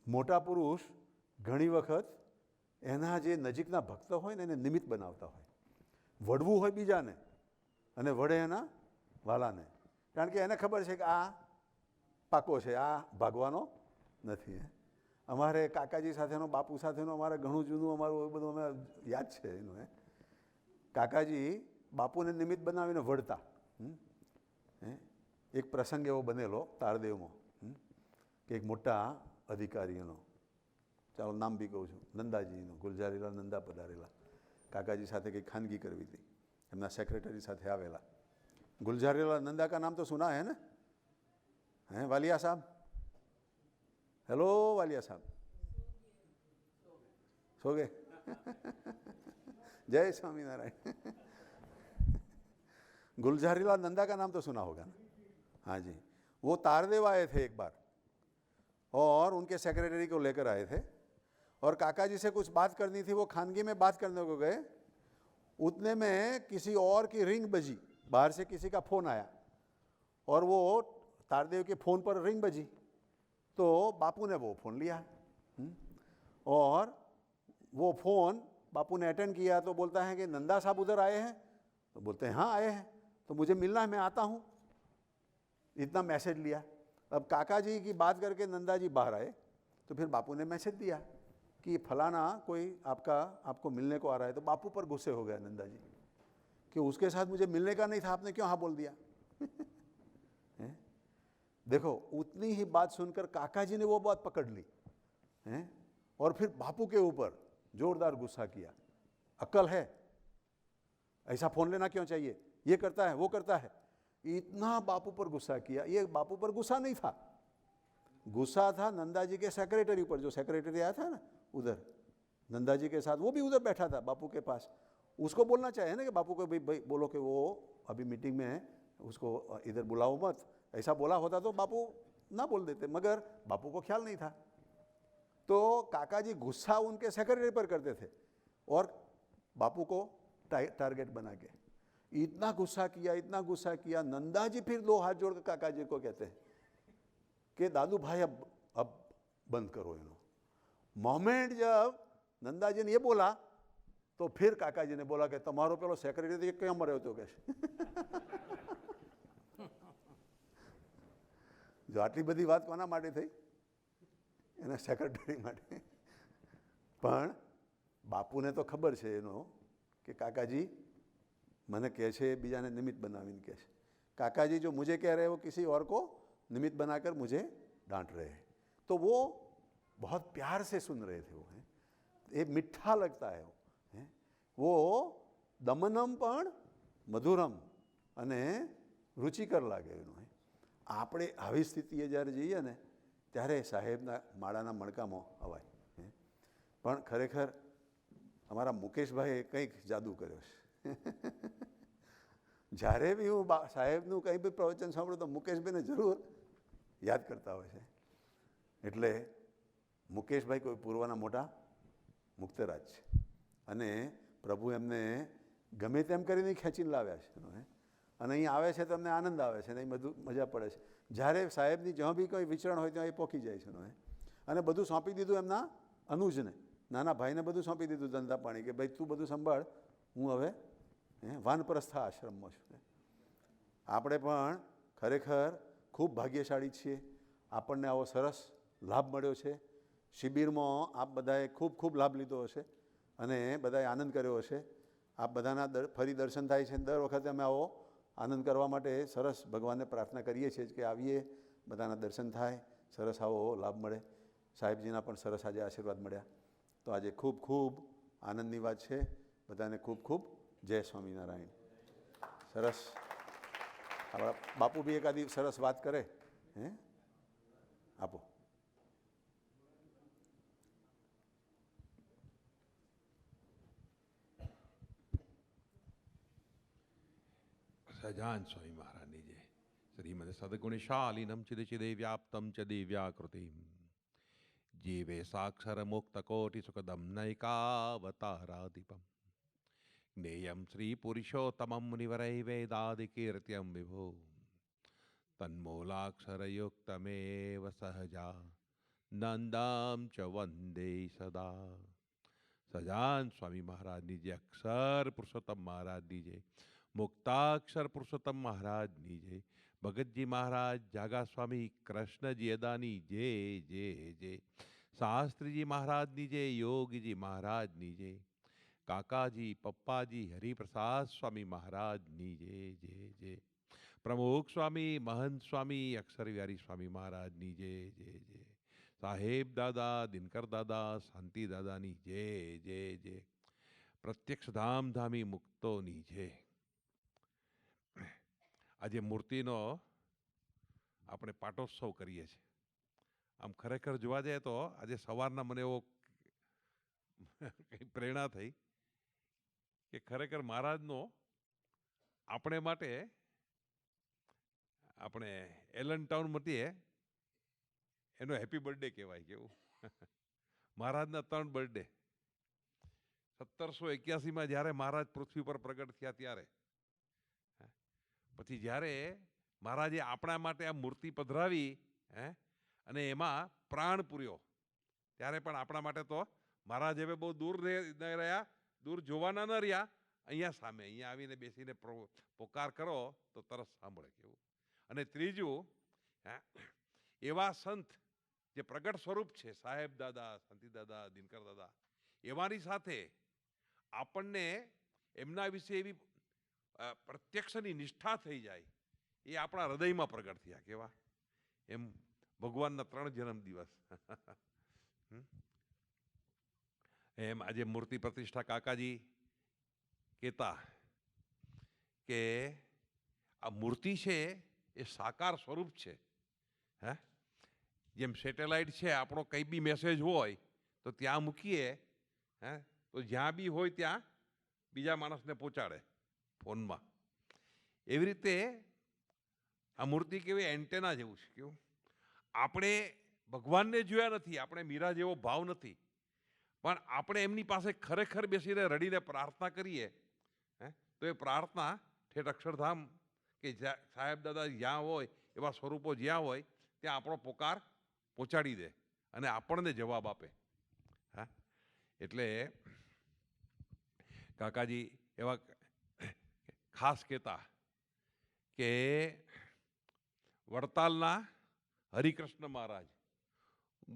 મોટા પુરુષ ઘણી વખત એના જે નજીકના ભક્ત હોય ને એને નિમિત્ત બનાવતા હોય. વળવું હોય બીજાને અને વળે એના વાલાને. કારણ કે એને ખબર છે કે આ પાકો છે, આ ભાગવાનો નથી. અમારે કાકાજી સાથેનો, બાપુ સાથેનો અમારે ઘણું જૂનું અમારું એ બધું અમે યાદ છે એનું. કાકાજી બાપુને નિમિત્ત બનાવીને વળતા. એક પ્રસંગ એવો બનેલો તારદેવમાં કે એક મોટા અધિકારીનો, ચાલો નામ બી કહું છું, નંદાજીનો, ગુલજારીલાલ નંદા પધારેલા. કાકાજી સાથે કંઈક ખાનગી કરવી હતી, એમના સેક્રેટરી સાથે આવેલા. गुलजारीलाल नंदा का नाम तो सुना है ना? हैं वालिया साहब? हेलो वालिया साहब, सो गए? जय स्वामीनारायण। गुलजारीलाल नंदा का नाम तो सुना होगा ना? हाँ जी, वो तारदेव आए थे एक बार और उनके सेक्रेटरी को लेकर आए थे और काका जी से कुछ बात करनी थी, वो खानगी में बात करने को गए। उतने में किसी और की रिंग बजी, बाहर से किसी का फ़ोन आया और वो तारदेव के फ़ोन पर रिंग बजी तो बापू ने वो फ़ोन लिया और वो फ़ोन बापू ने अटेंड किया तो बोलता है कि नंदा साहब उधर आए हैं? तो बोलते हैं हाँ आए हैं, तो मुझे मिलना है, मैं आता हूँ। इतना मैसेज लिया। अब काका जी की बात करके नंदा जी बाहर आए तो फिर बापू ने मैसेज दिया कि फलाना कोई आपको मिलने को आ रहा है। तो बापू पर गुस्से हो गया नंदा जी कि उसके साथ मुझे मिलने का नहीं था, आपने क्यों हाँ बोल दिया? देखो, उतनी ही बात सुनकर काका जी ने वो बात पकड़ ली और फिर बापू के ऊपर जोरदार गुस्सा किया। अक्ल है? ऐसा फोन लेना क्यों चाहिए? ये करता है, वो करता है। इतना बापू पर गुस्सा किया। ये बापू पर गुस्सा नहीं था, गुस्सा था नंदा जी के सेक्रेटरी पर। जो सेक्रेटरी आया था ना उधर नंदा जी के साथ, वो भी उधर बैठा था बापू के पास। उसको बोलना चाहिए ना कि बापू को भाई बोलो कि वो अभी मीटिंग में है, उसको इधर बुलाओ मत। ऐसा बोला होता तो बापू ना बोल देते, मगर बापू को ख्याल नहीं था। तो काका जी गुस्सा उनके सेक्रेटरी पर करते थे और बापू को टारगेट बना के इतना गुस्सा किया, इतना गुस्सा किया। नंदा जी फिर 2 हाथ जोड़कर काका जी को कहते हैं कि दादू भाई अब बंद करो इन्हों। मोमेंट जब नंदा जी ने ये बोला तो फिर काका जी ने बोला कि तुम्हारो पेलो सेक्रेटरी क्यों मर्यो तो कहे। जो आटली बधी बात कोना माटे थई? एना सेक्रेटरी माटे। पण बापूने तो खबर छे एनो कि काकाजी मने कहे छे बीजाने निमित्त बनावीने कहे छे। काकाजी जो मुझे कह रहे हैं वो किसी और को निमित्त बनाकर मुझे डांट रहे हैं। तो वो बहुत प्यार से सुन रहे थे। वो ये मीठा लगता है वो दमनम पण मधुरम अने रुचिकर लागे। આપણે આવી સ્થિતિએ જ્યારે જઈએ ને ત્યારે સાહેબના માળાના મણકામાં અવાય। પણ ખરેખર અમારા મુકેશભાઈએ કંઈક જાદુ કર્યો છે। જ્યારે બી હું સાહેબનું કંઈ બી પ્રવચન સાંભળું તો મુકેશભાઈને જરૂર યાદ કરતા હોય છે। એટલે મુકેશભાઈ કોઈ પૂર્વના મોટા મુક્તરાજ છે અને પ્રભુ એમને ગમે તેમ કરીને ખેંચીને લાવ્યા છે અને અહીં આવે છે તો અમને આનંદ આવે છે અને અહીં બધું મજા પડે છે। જ્યારે સાહેબની જ્યાં બી કોઈ વિચરણ હોય ત્યાં એ પોકી જાય છે અને બધું સોંપી દીધું એમના અનુજને, નાના ભાઈને બધું સોંપી દીધું ધંધા પાણી કે ભાઈ તું બધું સંભાળ, હું હવે વાનપ્રસ્થ આશ્રમમાં છું। આપણે પણ ખરેખર ખૂબ ભાગ્યશાળી છીએ, આપણને આવો સરસ લાભ મળ્યો છે। શિબિરમાં આપ બધાએ ખૂબ ખૂબ લાભ લીધો હશે અને બધાએ આનંદ કર્યો હશે। આપ બધાના ફરી દર્શન થાય છે। દર વખતે અમે આવો આનંદ કરવા માટે સરસ ભગવાનને પ્રાર્થના કરીએ છીએ કે આવીએ, બધાના દર્શન થાય, સરસ આવો લાભ મળે। સાહેબજીના પણ સરસ આજે આશીર્વાદ મળ્યા, તો આજે ખૂબ ખૂબ આનંદની વાત છે। બધાને ખૂબ ખૂબ જય સ્વામિનારાયણ। સરસ આપણા બાપુ બી એકાદી સરસ વાત કરે, આપો। સહજાન સ્વામી મહારાજની જય। શ્રીમદ સદગુણશાલિનમ ચિદચિદે વ્યાપ્તમ ચ દિવ્યાકૃતિમ જીવે સાક્ષર મુક્ત કોટિ સુખદમ નૈકાવતારાદીપમ જ્ઞેયમ શ્રી પુરુષોત્તમમ મુનિવરૈ વેદાદિ કીર્ત્યમ વિભો તન્મૂલાક્ષરયુક્તમેવ સહજા નંદમ ચ વંદે સદા। સહજાન સ્વામી મહારાજની જય। અક્ષર પુરુષોત્તમ મહારાજની જય। મુક્તાક્ષર પુરુષોત્તમ મહારાજની જય। ભગતજી મહારાજ, જાગા સ્વામી, કૃષ્ણજી અદાની જય જય જય। શાસ્ત્રીજી મહારાજની જય। યોગીજી મહારાજની જય। કાકાજી, પપ્પાજી, હરિપ્રસાદ સ્વામી મહારાજની જય જય જય। પ્રમુખ સ્વામી, મહંત સ્વામી, અક્ષર વિહારી સ્વામી મહારાજની જય જય જય। સાહેબ દાદા, દિનકર દાદા, શાંતિ દાદાની જય જય જય। પ્રત્યક્ષ ધામધામી મુક્તોની જય। આજે મૂર્તિનો આપણે પાટોત્સવ કરીએ છીએ। આમ ખરેખર જોવા જઈએ તો આજે સવારના મને એવો કંઈ પ્રેરણા થઈ કે ખરેખર મહારાજનો આપણે માટે આપણે એલન ટાઉન મળીએ એનો હેપી બર્થડે કહેવાય. કેવું મહારાજના 3 બર્થડે 1781માં જ્યારે મહારાજ પૃથ્વી પર પ્રગટ થયા ત્યારે, પછી જ્યારે મહારાજે આપણા માટે આ મૂર્તિ પધરાવી અને એમાં પ્રાણ પૂર્યો, ત્યારે પણ આપણા માટે તો મહારાજ હવે બહુ દૂર ન રહ્યા, દૂર જોવાના ન રહ્યા, અહીંયા સામે અહીંયા આવીને બેસીને પોકાર કરો તો તરત સાંભળે. કેવું. અને ત્રીજું, એવા સંત જે પ્રગટ સ્વરૂપ છે, સાહેબ દાદા, શાંતિ દાદા, દિનકર દાદા, એવાની સાથે આપણને એમના વિશે એવી પ્રત્યક્ષની નિષ્ઠા થઈ જાય, એ આપણા હૃદયમાં પ્રગટ થયા. કેવા એમ ભગવાનના 3 જન્મદિવસ. એમ આજે મૂર્તિ પ્રતિષ્ઠા કાકાજી કહેતા કે આ મૂર્તિ છે એ સાકાર સ્વરૂપ છે. જેમ સેટેલાઇટ છે, આપણો કંઈ બી મેસેજ હોય તો ત્યાં મૂકીએ, તો જ્યાં બી હોય ત્યાં બીજા માણસને પહોંચાડે ફોનમાં. એવી રીતે આ મૂર્તિ કેવી એન્ટેના જેવું છે. કેવું આપણે ભગવાનને જોયા નથી, આપણે મીરા જેવો ભાવ નથી, પણ આપણે એમની પાસે ખરેખર બેસીને રડીને પ્રાર્થના કરીએ તો એ પ્રાર્થના ઠેઠ અક્ષરધામ કે સાહેબ દાદા જ્યાં હોય, એવા સ્વરૂપો જ્યાં હોય ત્યાં આપણો પોકાર પહોંચાડી દે અને આપણને જવાબ આપે. એટલે કાકાજી એવા ખાસ કહેતા કે વડતાલના હરિકૃષ્ણ મહારાજ,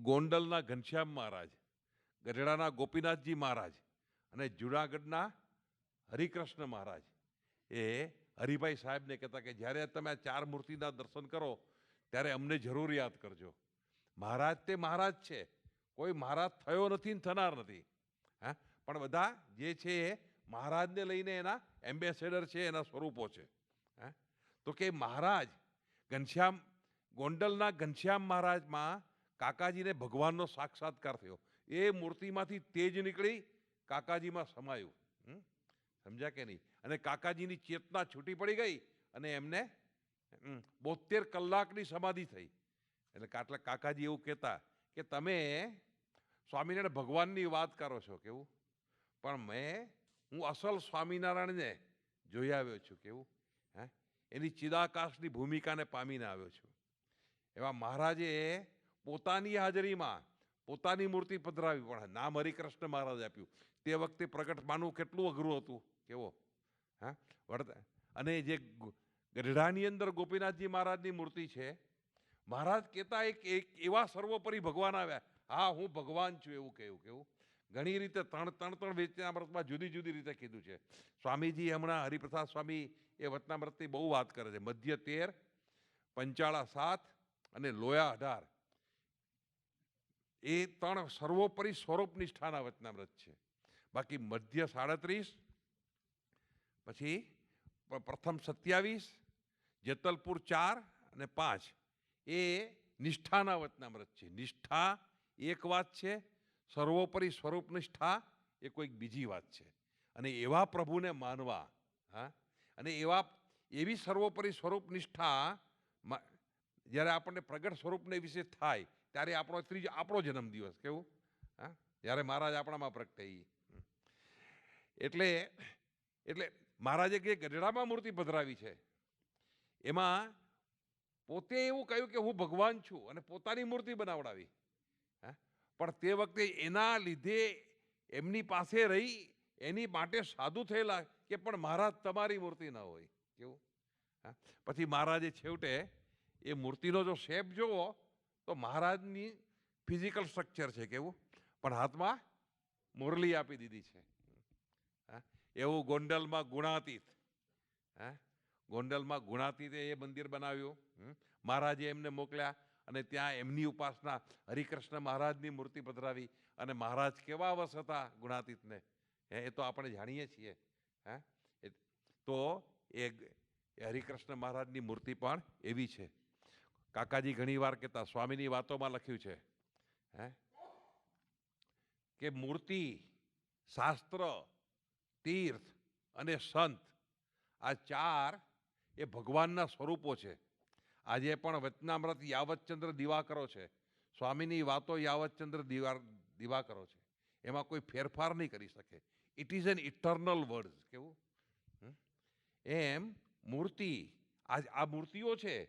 ગોંડલના ઘનશ્યામ મહારાજ, ગઢડાના ગોપીનાથજી મહારાજ અને જુનાગઢના હરિકૃષ્ણ મહારાજ એ હરિભાઈ સાહેબને કહેતા કે જ્યારે તમે આ 4 મૂર્તિના દર્શન કરો ત્યારે અમને જરૂર યાદ કરજો. મહારાજ તે મહારાજ છે, કોઈ મહારાજ થયો નથી ને થનાર નથી, પણ બધા જે છે એ મહારાજને લઈને એના એમ્બેસેડર છે, એના સ્વરૂપો છે. તો કે મહારાજ ઘનશ્યામ, ગોંડલના ઘનશ્યામ મહારાજમાં કાકાજીને ભગવાનનો સાક્ષાત્કાર થયો. એ મૂર્તિમાંથી તેજ નીકળી કાકાજીમાં સમાયું. સમજ્યા કે નહીં? અને કાકાજીની ચેતના છૂટી પડી ગઈ અને એમને 72 કલાકની સમાધિ થઈ. એટલે કાકાજી એવું કહેતા કે તમે સ્વામિનારાયણ ભગવાનની વાત કરો છો, કેવું, પણ હું અસલ સ્વામિનારાયણને જોઈ આવ્યો છું. કેવું એની ચિદાકાશની ભૂમિકાને પામીને આવ્યો છું. એવા મહારાજે પોતાની હાજરીમાં પોતાની મૂર્તિ પધરાવી, પણ નામ હરિકૃષ્ણ મહારાજ આપ્યું. તે વખતે પ્રગટ માનવું કેટલું અઘરું હતું. કેવો અને જે ગઢડાની અંદર ગોપીનાથજી મહારાજની મૂર્તિ છે, મહારાજ કહેતા એક એવા સર્વોપરી ભગવાન આવ્યા, હા હું ભગવાન છું એવું કહ્યું. કેવું ઘણી રીતે 3 વચનામૃતમાં જુદી જુદી રીતે કીધું છે. સ્વામીજી હમણાં હરિપ્રસાદ સ્વામી એ વચનામૃતની બહુ વાત કરે છે. મધ્ય 13, પંચાળા 7 અને લોયા 18 એ 3 સર્વોપરી સ્વરૂપ નિષ્ઠાના વચનામૃત છે. બાકી મધ્ય 37, પછી પ્રથમ 27, જેતલપુર 4 અને 5 એ નિષ્ઠાના વચનામૃત છે. નિષ્ઠા એક વાત છે, સર્વોપરી સ્વરૂપ નિષ્ઠા એ કોઈક બીજી વાત છે. અને એવા પ્રભુને માનવા, અને એવી સર્વોપરી સ્વરૂપ નિષ્ઠા જ્યારે આપણને પ્રગટ સ્વરૂપને વિશે થાય ત્યારે આપણો જન્મદિવસ. કેવું જ્યારે મહારાજ આપણામાં પ્રગટે. એટલે મહારાજે જે ગઢડામાં મૂર્તિ પધરાવી છે એમાં પોતે એવું કહ્યું કે હું ભગવાન છું અને પોતાની મૂર્તિ બનાવડાવી. પણ તે વખતે એના લીધે એમની પાસે રહી એની માટે સાધુ થયેલા કે પણ મહારાજ તમારી મૂર્તિ ના હોય. કેવું પછી મહારાજે છેવટે એ મૂર્તિનો જો શેપ જોવો તો મહારાજની ફિઝિકલ સ્ટ્રક્ચર છે. કેવું પણ હાથમાં મુરલી આપી દીધી છે. એવું ગોંડલમાં ગુણાતીતે એ મંદિર બનાવ્યું. મહારાજે એમને મોકલ્યા અને ત્યાં એમની ઉપાસના હરિકૃષ્ણ મહારાજની મૂર્તિ પધરાવી. અને મહારાજ કેવા વશ હતા ગુણાતીતને, એ તો આપણે જાણીએ છીએ. તો એ હરિકૃષ્ણ મહારાજની મૂર્તિ પણ એવી છે. કાકાજી ઘણી વાર કહેતા, સ્વામીની વાતોમાં લખ્યું છે કે મૂર્તિ શાસ્ત્ર, તીર્થ અને સંત, આ ચાર એ ભગવાનના સ્વરૂપો છે. આજે પણ વચનામૃત યાવતચંદ્ર દિવાકરો છે, સ્વામીની વાતો યાવતચંદ્ર દિવાકરો છે, એમાં કોઈ ફેરફાર નહીં કરી શકે. It is an eternal word. કેવું? એમ મૂર્તિ, આ મૂર્તિઓ છે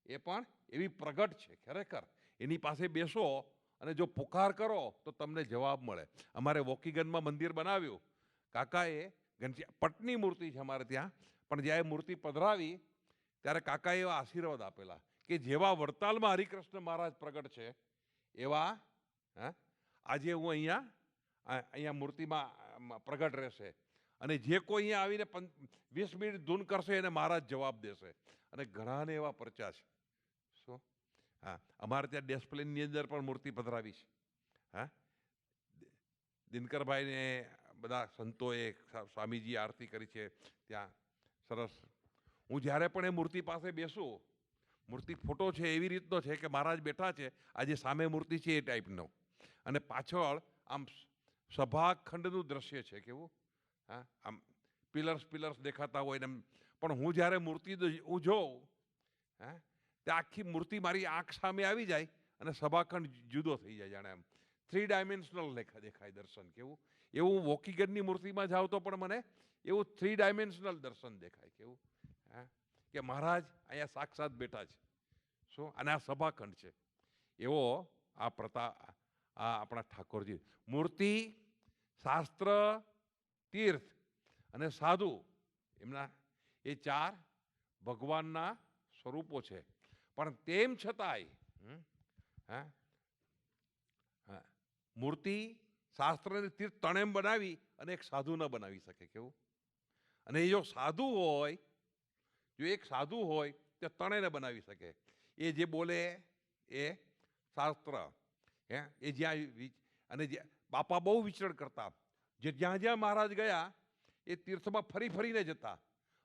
એ પણ એવી પ્રગટ છે. ખરેખર એની પાસે બેસો અને જો પુકાર કરો તો તમને જવાબ મળે. અમારે વોકીગનમાં મંદિર બનાવ્યું, કાકાએ પટની મૂર્તિ છે અમારે ત્યાં, પણ જ્યારે મૂર્તિ પધરાવી ત્યારે કાકાએ એવા આશીર્વાદ આપેલા કે જેવા વડતાલમાં હરિકૃષ્ણ મહારાજ પ્રગટ છે એવા આજે હું અહીંયા મૂર્તિમાં પ્રગટ રહેશે, અને જે કોઈ અહીંયા આવીને 20 મિનિટ ધૂન કરશે એને મહારાજ જવાબ દેશે. અને ઘણાને એવા પરચા છે. શું? હા, અમારે ત્યાં ડેસ્પ્લેનની અંદર પણ મૂર્તિ પધરાવી છે. હા, દિનકરભાઈને બધા સંતોએ સ્વામીજી આરતી કરી છે ત્યાં. સરસ. હું જ્યારે પણ એ મૂર્તિ પાસે બેસું, મૂર્તિ ફોટો છે એવી રીતનો છે કે મહારાજ બેઠા છે, આજે સામે મૂર્તિ છે એ ટાઈપનો, અને પાછળ આમ સભાખંડનું દ્રશ્ય છે. કેવું? હા, આમ પિલર્સ દેખાતા હોય ને. પણ હું જ્યારે મૂર્તિ હું જોઉં, હા, તે આખી મૂર્તિ મારી આંખ સામે આવી જાય અને સભાખંડ જુદો થઈ જાય, જાણે એમ 3 ડાયમેન્શનલ દેખાય દર્શન. કેવું? એવું વોકીગનની મૂર્તિમાં જાવ તો પણ મને એવું 3 ડાયમેન્શનલ દર્શન દેખાય. કેવું? હા, કે મહારાજ અહીંયા સાક્ષાત બેઠા છે. શું? અને આ સભાખંડ છે. એવો આ આપણા ઠાકોરજી. મૂર્તિ, શાસ્ત્ર, તીર્થ અને સાધુ, એમના એ 4 ભગવાનના સ્વરૂપો છે. પણ તેમ છતાંય મૂર્તિ, શાસ્ત્ર અને તીર્થ ત્રણેય બનાવી અને એક સાધુ ન બનાવી શકે. કેવું? અને એ જો સાધુ હોય, જો એક સાધુ હોય તો ત્રણેયને બનાવી શકે. એ જે બોલે એ શાસ્ત્ર, એ જ્યાં, અને બાપા બહુ વિચરણ કરતા, જે જ્યાં મહારાજ ગયા એ તીર્થમાં ફરીને જતા,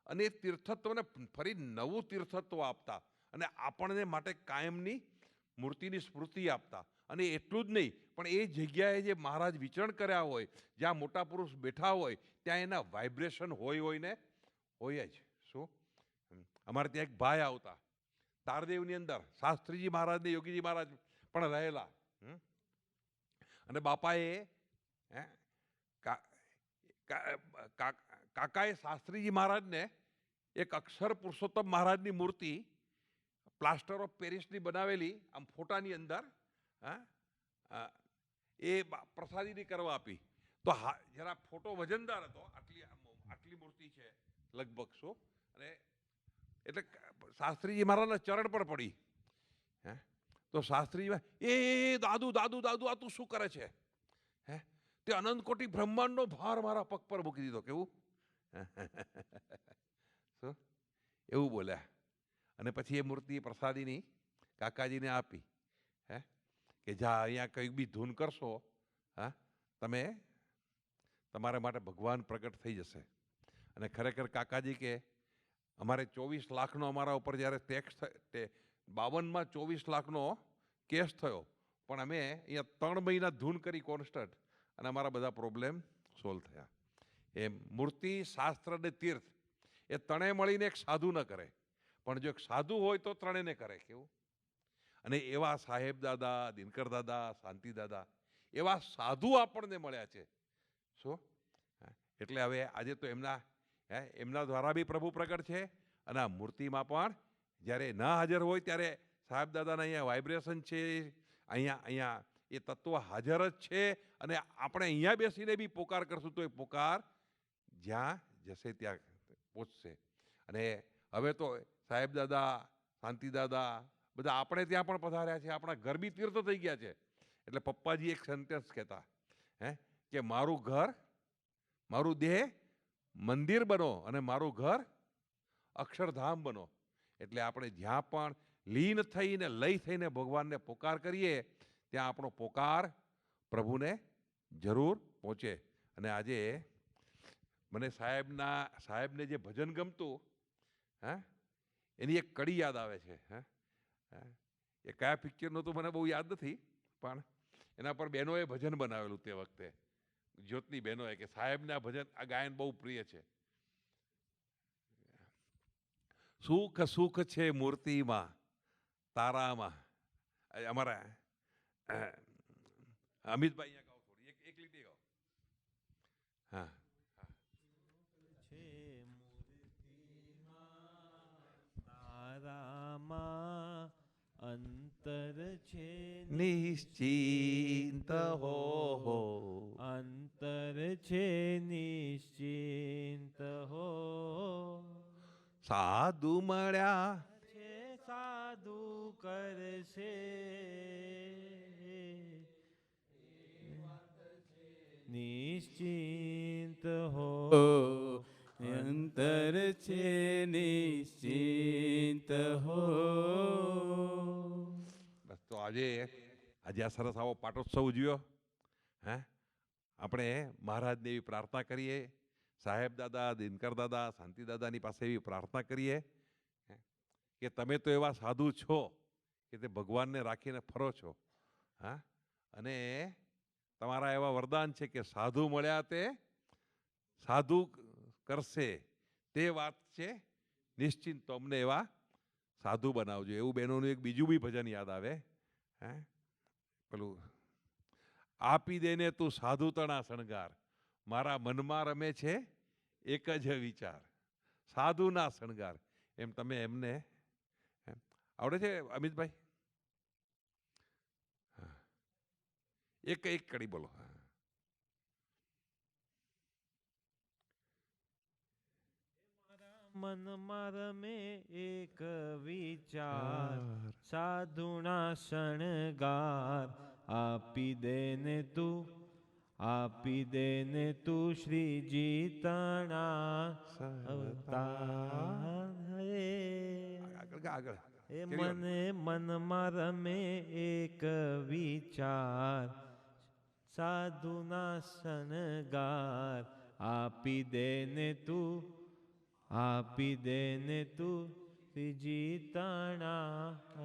અને એ તીર્થત્વને ફરી નવું તીર્થત્વ આપતા, અને આપણને માટે કાયમની મૂર્તિની સ્મૃતિ આપતા. અને એટલું જ નહીં, પણ એ જગ્યાએ જે મહારાજ વિચરણ કર્યા હોય, જ્યાં મોટા પુરુષ બેઠા હોય, ત્યાં એના વાઇબ્રેશન હોય જ. શું? અમારે ત્યાં એક ભાઈ આવતા તારદેવની અંદર, શાસ્ત્રીજી મહારાજ ને યોગીજી મહારાજ પણ રહેલા. અને બાપાએ કાકાએ શાસ્ત્રીજી મહારાજને એક અક્ષર પુરુષોત્તમ મહારાજની મૂર્તિ પ્લાસ્ટર ઓફ પેરિસની બનાવેલી આમ ફોટાની અંદર એ પ્રસાદીની કરવા આપી. તો જરા ફોટો વજનદાર હતો, આટલી મૂર્તિ છે લગભગ. શું? અને એટલે શાસ્ત્રીજી મહારાજના ચરણ પર પડી. તો શાસ્ત્રીજી, એ દાદુ આ તું શું કરે છે? તે અનંત કોટી બ્રહ્માંડનો ભાર મારા પગ પર મૂકી દીધો. કેવું? શું? એવું બોલ્યા. અને પછી એ મૂર્તિ પ્રસાદીની કાકાજીને આપી, કે જા અહીંયા કંઈક બી ધૂન કરશો, તમે તમારા માટે ભગવાન પ્રગટ થઈ જશે. અને ખરેખર કાકાજી કે અમારે 24 લાખનો અમારા ઉપર જ્યારે ટેક્સ 52માં 24 લાખનો કેસ થયો, પણ અમે અહીંયા 3 મહિના ધૂન કરી કોન્સ્ટન્ટ, અને અમારા બધા પ્રોબ્લેમ સોલ્વ થયા. એ મૂર્તિ, શાસ્ત્ર અને તીર્થ એ ત્રણેય મળીને એક સાધુ ન કરે, પણ જો એક સાધુ હોય તો ત્રણેયને કરે. કેવું? અને એવા સાહેબ દાદા, દિનકર દાદા, શાંતિ દાદા, એવા સાધુ આપણને મળ્યા છે. શું? એટલે હવે આજે તો એમના દ્વારા બી પ્રભુ પ્રગટ છે, અને આ મૂર્તિમાં પણ જ્યારે ન હાજર હોય ત્યારે સાહેબ દાદાના અહીંયા વાઇબ્રેશન છે, અહીંયા એ તત્વ હાજર જ છે. અને આપણે અહીંયા બેસીને બી પોકાર કરશું તો એ પોકાર જ્યાં જશે ત્યાં પહોંચશે. અને હવે તો સાહેબ દાદા, શાંતિ દાદા બધા આપણે ત્યાં પણ પધાર્યા છે, આપણા ઘર બી તીર્થ થઈ ગયા છે. એટલે પપ્પાજી એક સેન્ટેન્સ કહેતા, કે મારું ઘર, મારું દેહ મંદિર બનો અને મારું ઘર અક્ષરધામ બનો. એટલે આપણે જ્યાં પણ લીન થઈને લય થઈને ભગવાનને પોકાર કરીએ, ત્યાં આપણો પોકાર પ્રભુને જરૂર પહોંચે. અને આજે મને સાહેબને જે ભજન ગમતું, એની એક કડી યાદ આવે છે. એ કયા પિક્ચરનું તો મને બહુ યાદ નથી, પણ એના પર બહેનોએ ભજન બનાવેલું તે વખતે. જ્યોતની બહેનોએ કે સાહેબને આ ભજન આ ગાયન બહુ પ્રિય છે. સુખ સુખ છે મૂર્તિમાં તારામાં. અમારા અમિતભાઈ અહીંયા ગાઓ થોડી એક લીટી ગાઓ. હા તારામાં અંતર છે નિશ્ચિંત હો અંતર છે નિશ્ચિંત હો સાધુ મળ્યા છે સાધુ કરશે નિશ્ચિંત હો અંતર છે નિશ્ચિંત હો. બસ તો આજે આ સરસ આવો પાટોત્સવ ઉજવ્યો. હે આપણે મહારાજને એવી પ્રાર્થના કરીએ, સાહેબ દાદા, દિનકર દાદા, શાંતિ દાદાની પાસે એવી પ્રાર્થના કરીએ કે તમે તો એવા સાધુ છો કે તે ભગવાનને રાખીને ફરો છો. હા, અને તમારા એવા વરદાન છે કે સાધુ મળ્યા તે સાધુ કરશે, તે વાત છે નિશ્ચિંત. તો અમને એવા સાધુ બનાવજો. એવું બહેનોનું એક બીજું બી ભજન યાદ આવે. હે પેલું આપી દેને તું સાધુ તણા શણગાર, મારા મનમાં રમે છે એક જ વિચાર, સાધુના શણગાર. એમ તમે એમને આવડે છે અમિતભાઈ? એક કડી બોલો. મનમાં રમે એક વિચાર, સાધુના શણગાર, આપી દેને તું શ્રીજી તણા અવતાર. આગળ એ મને મનમાં રમે એક વિચાર, સાધુના શણગાર, આપી દેને તું શ્રીજી તણા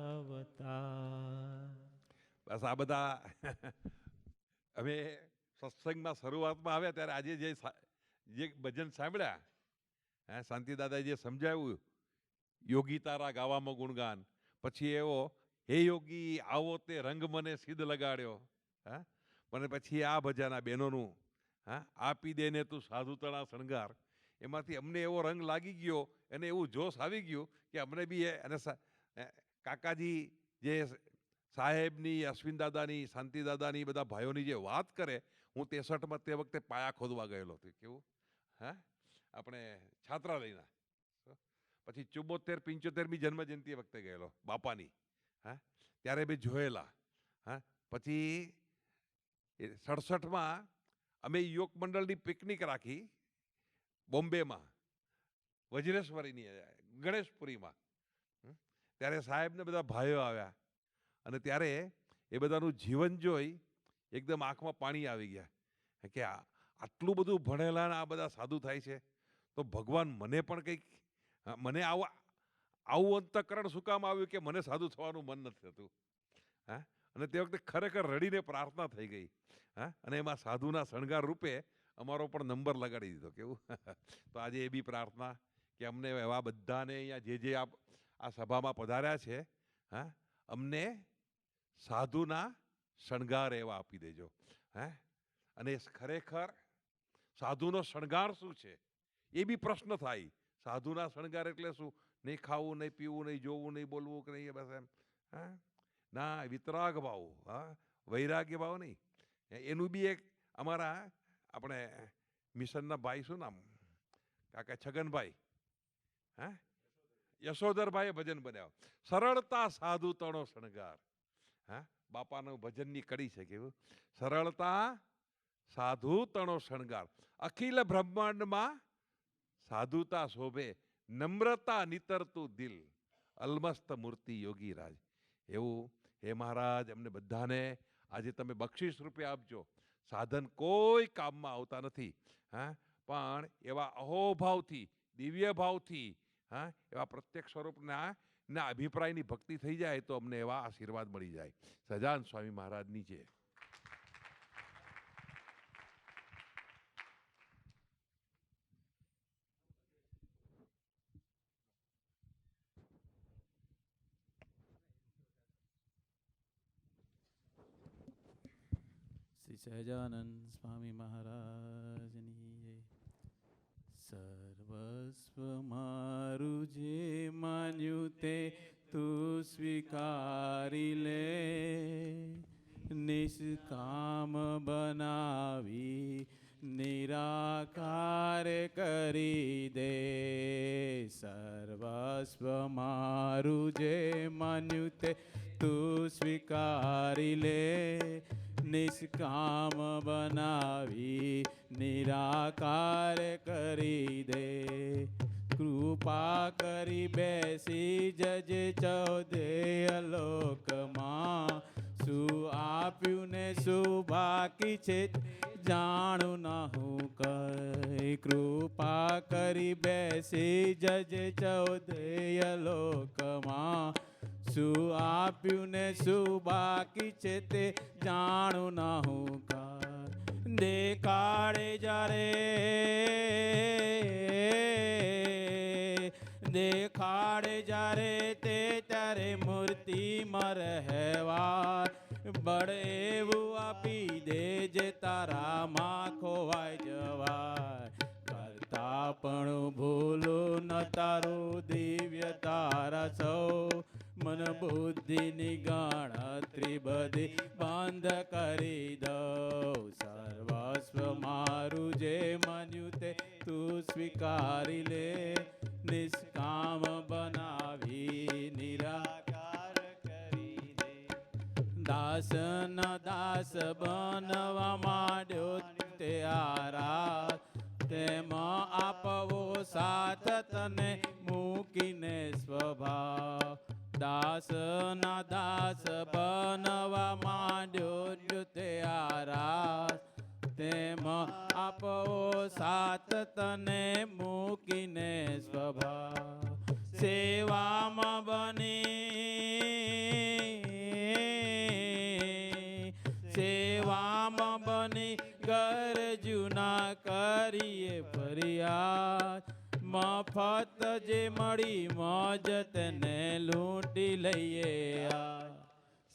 અવતાર. બસ આ બધા અમે સત્સંગમાં શરૂઆતમાં આવ્યા ત્યારે આજે જે ભજન સાંભળ્યા, શાંતિ દાદાએ જે સમજાવ્યું, યોગી તારા ગાવામાં ગુણગાન, પછી એવો હે યોગી આવો તે રંગ મને સિદ્ધ લગાડ્યો. હા, મને પછી આ ભજન આ બહેનોનું, આપી દેને તું સાધુ તણા શણગાર, એમાંથી અમને એવો રંગ લાગી ગયો અને એવું જોશ આવી ગયું કે અમને બી અને કાકાજી જે સાહેબની, અશ્વિન દાદાની, શાંતિ દાદાની, બધા ભાઈઓની જે વાત કરે, હું 63માં તે વખતે પાયા ખોદવા ગયેલો હતો. કેવું? હા, આપણે છાત્રાલયના. પછી 74-75મી જન્મજયંતિ વખતે ગયેલો બાપાની. હા, ત્યારે બી જોયેલા. હા, પછી 67માં અમે યોગ મંડળની પિકનિક રાખી બોમ્બેમાં, વજ્રેશ્વરીની ગણેશપુરીમાં. ત્યારે સાહેબને બધા ભાઈઓ આવ્યા અને ત્યારે એ બધાનું જીવન જોઈ એકદમ આંખમાં પાણી આવી ગયા કે આટલું બધું ભણેલા ને આ બધા સાધુ થાય છે, તો ભગવાન મને પણ કંઈક, મને આવું અંતઃકરણ શું કામ આવ્યું કે મને સાધુ થવાનું મન નથી થતું. હા, અને તે વખતે ખરેખર રડીને પ્રાર્થના થઈ ગઈ. હા, અને એમાં સાધુના શણગાર રૂપે અમારો પણ નંબર લગાડી દીધો. કેવું? તો આજે એ બી પ્રાર્થના કે અમને એવા બધાને અહીંયા જે આ સભામાં પધાર્યા છે, હા, અમને સાધુના શણગાર એવા આપી દેજો. હે, અને ખરેખર સાધુનો શણગાર શું છે એ બી પ્રશ્ન થાય. સાધુના શણગાર એટલે શું? નહીં ખાવું, નહીં પીવું, નહીં જોવું, નહીં બોલવું કે નહીં, બસ એમ. હા, ના, વિતરાગ ભાવ, હા, વૈરાગ્ય ભાવ નહીં. એનું બી એક અમારા આપણે મિશનના ભાઈ, શું નામ કાકા, છગનભાઈ, હા, યશોધરભાઈએ ભજન બનાવ્યો, સરળતા સાધુ તણો શણગાર. હા, બાપાનું ભજનની કડી છે. કેવું? સરળતા સાધુ તણો શણગાર, અખિલ બ્રહ્માંડમાં સાધુતા શોભે, નમ્રતા નિતરતું દિલ, અલમસ્ત મૂર્તિ યોગી રાજ. એવું હે મહારાજ, અમને બધાને આજે તમે બક્ષિસ રૂપે આપજો. સાધન કોઈ કામમાં આવતા નથી. હા, પણ એવા અહોભાવથી, દિવ્ય ભાવથી, હા, એવા પ્રત્યક્ષ સ્વરૂપના અભિપ્રાયની ભક્તિ થઈ જાય તો અમને એવા આશીર્વાદ મળી જાય. સહજાનંદ સ્વામી મહારાજની જય. સહજાનંદ સ્વામી મહારાજની જય. સર્વસ્વ મારું જે માન્યું તે તું સ્વીકારી લે, નિષ્કામ બનાવી નિરાકાર કરી દે. સર્વસ્વ મારું જે માન્યું તે તું સ્વીકારી લે, નિષ્કામ બનાવી નિરાકાર કરી દે. કૃપા કરી બેસી જજે ચૌદે લોકમાં, શું આપ્યું ને શું બાકી છે જાણું ના હું કઈ. કૃપા કરી બેસી જજે ચૌદે લોકમાં, શું આપ્યું ને શું બાકી છે તે જાણું ના હું કઈ. દેખાડે જ્યારે દેખાડે જ્યારે તે ત્યારે મૂર્તિમાં રહેવા, બળ એવું આપી દે જે તારામાં ખોવાઈ જવાય. કરતા પણ ભૂલું ન તારું દિવ્ય તારા સૌ, મન બુદ્ધિની ગણતરી બધી બંધ કરી દઉં. સર્વસ્વ મારું જે માન્યું તે તું સ્વીકારી લે, નિષ્કામ બનાવી નિરાકાર કરી દે. દાસના દાસ બનવા માંડ્યો તે આરાસ, તેમાં આપવો સાથ તને મૂકીને સ્વભાવ. દાસના દાસ બનવા માંડ્યો તે આરાસ, તેમાં આપવો સાથ તને મૂકીને સ્વભાવ. સેવામાં બની ગરજુના કરીએ ફરિયાદ. મફત જે મળી મોજ તેને લૂંટી લઈએ આ.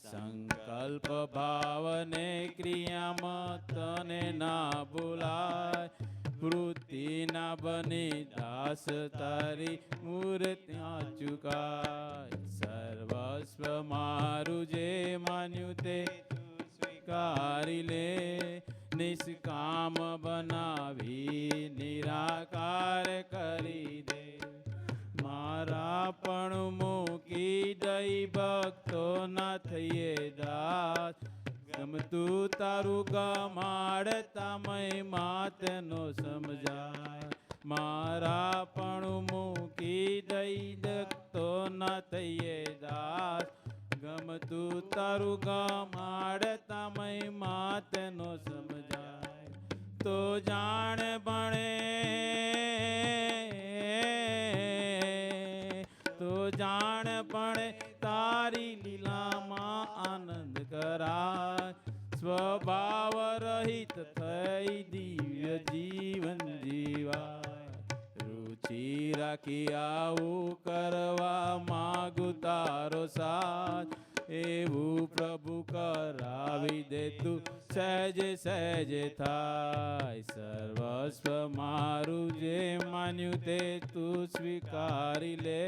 સંકલ્પ ભાવને ક્રિયામાં તને ના ભૂલાય, વૃત્તિ ના બની દાસ તારી મૂર્ત્યા ચુકાય. સર્વસ્વ મારું જે માન્યું તે સ્વીકારી લે, નિષ્કામ બનાવી નિરાકાર કરી દે. મારા પણ મૂકી દઈ ભક્તો ના થઈએ દાસ, ગમતું તારું ગમાડતા મહિમા તેનો સમજાય. મારા પણ મૂકી દઈ ભક્તો ના થઈએ દાસ, ગમતું તારું ગમાડતા મહિમા તેનો સમજાય. તો જાણ ભણે તો જાણ ભણે તારી લીલામાં આનંદ કરાય. સ્વભાવ રહિત થઈ દિવ્ય જીવન જીવાય. રુચિ રાખી આવું કરવા માગું તારો સાથ, એવું પ્રભુ કરાવી દે તું સહેજે સહેજે થાય. સર્વસ્વ મારું જે માન્યું તે તું સ્વીકારી લે,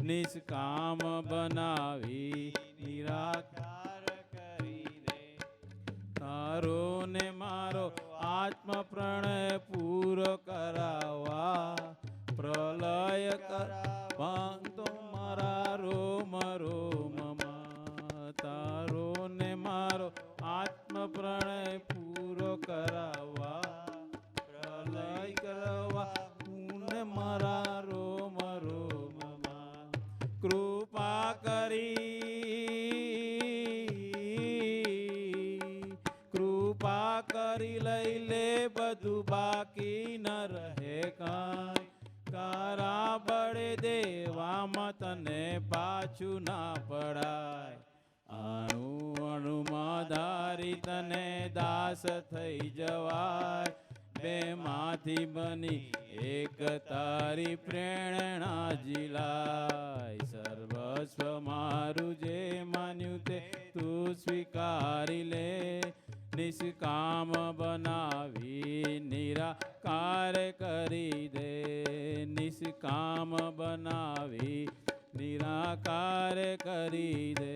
નિષ્કામ બનાવી નિરાકાર કરી દે. તારો ને મારો આત્મ પ્રણય પૂરો કરાવવા, પ્રલય કરવા તો મારા રોમ રોમમાં. તારો ને મારો આત્મ પ્રણય પૂરો કરાવવા, પ્રલય કરવા હું મારા રોમ રોમમાં. કૃપા કરી લઈ લે બધું બાકી ન રહે કાંઈ. તારા બળે દેવામાં તને પાછું ના પડાય. અણુ અણુમાં ધારી તને દાસ થઈ જવાય. બેમાંથી બની એક તારી પ્રેરણા જીલાય. સર્વસ્વ મારું જે માન્યું તે તું સ્વીકારી લે, નિષ્કામ નિષ્કામ બનાવી નિરાકાર કરી દે, નિષ્કામ બનાવી નિરાકાર કરી દે.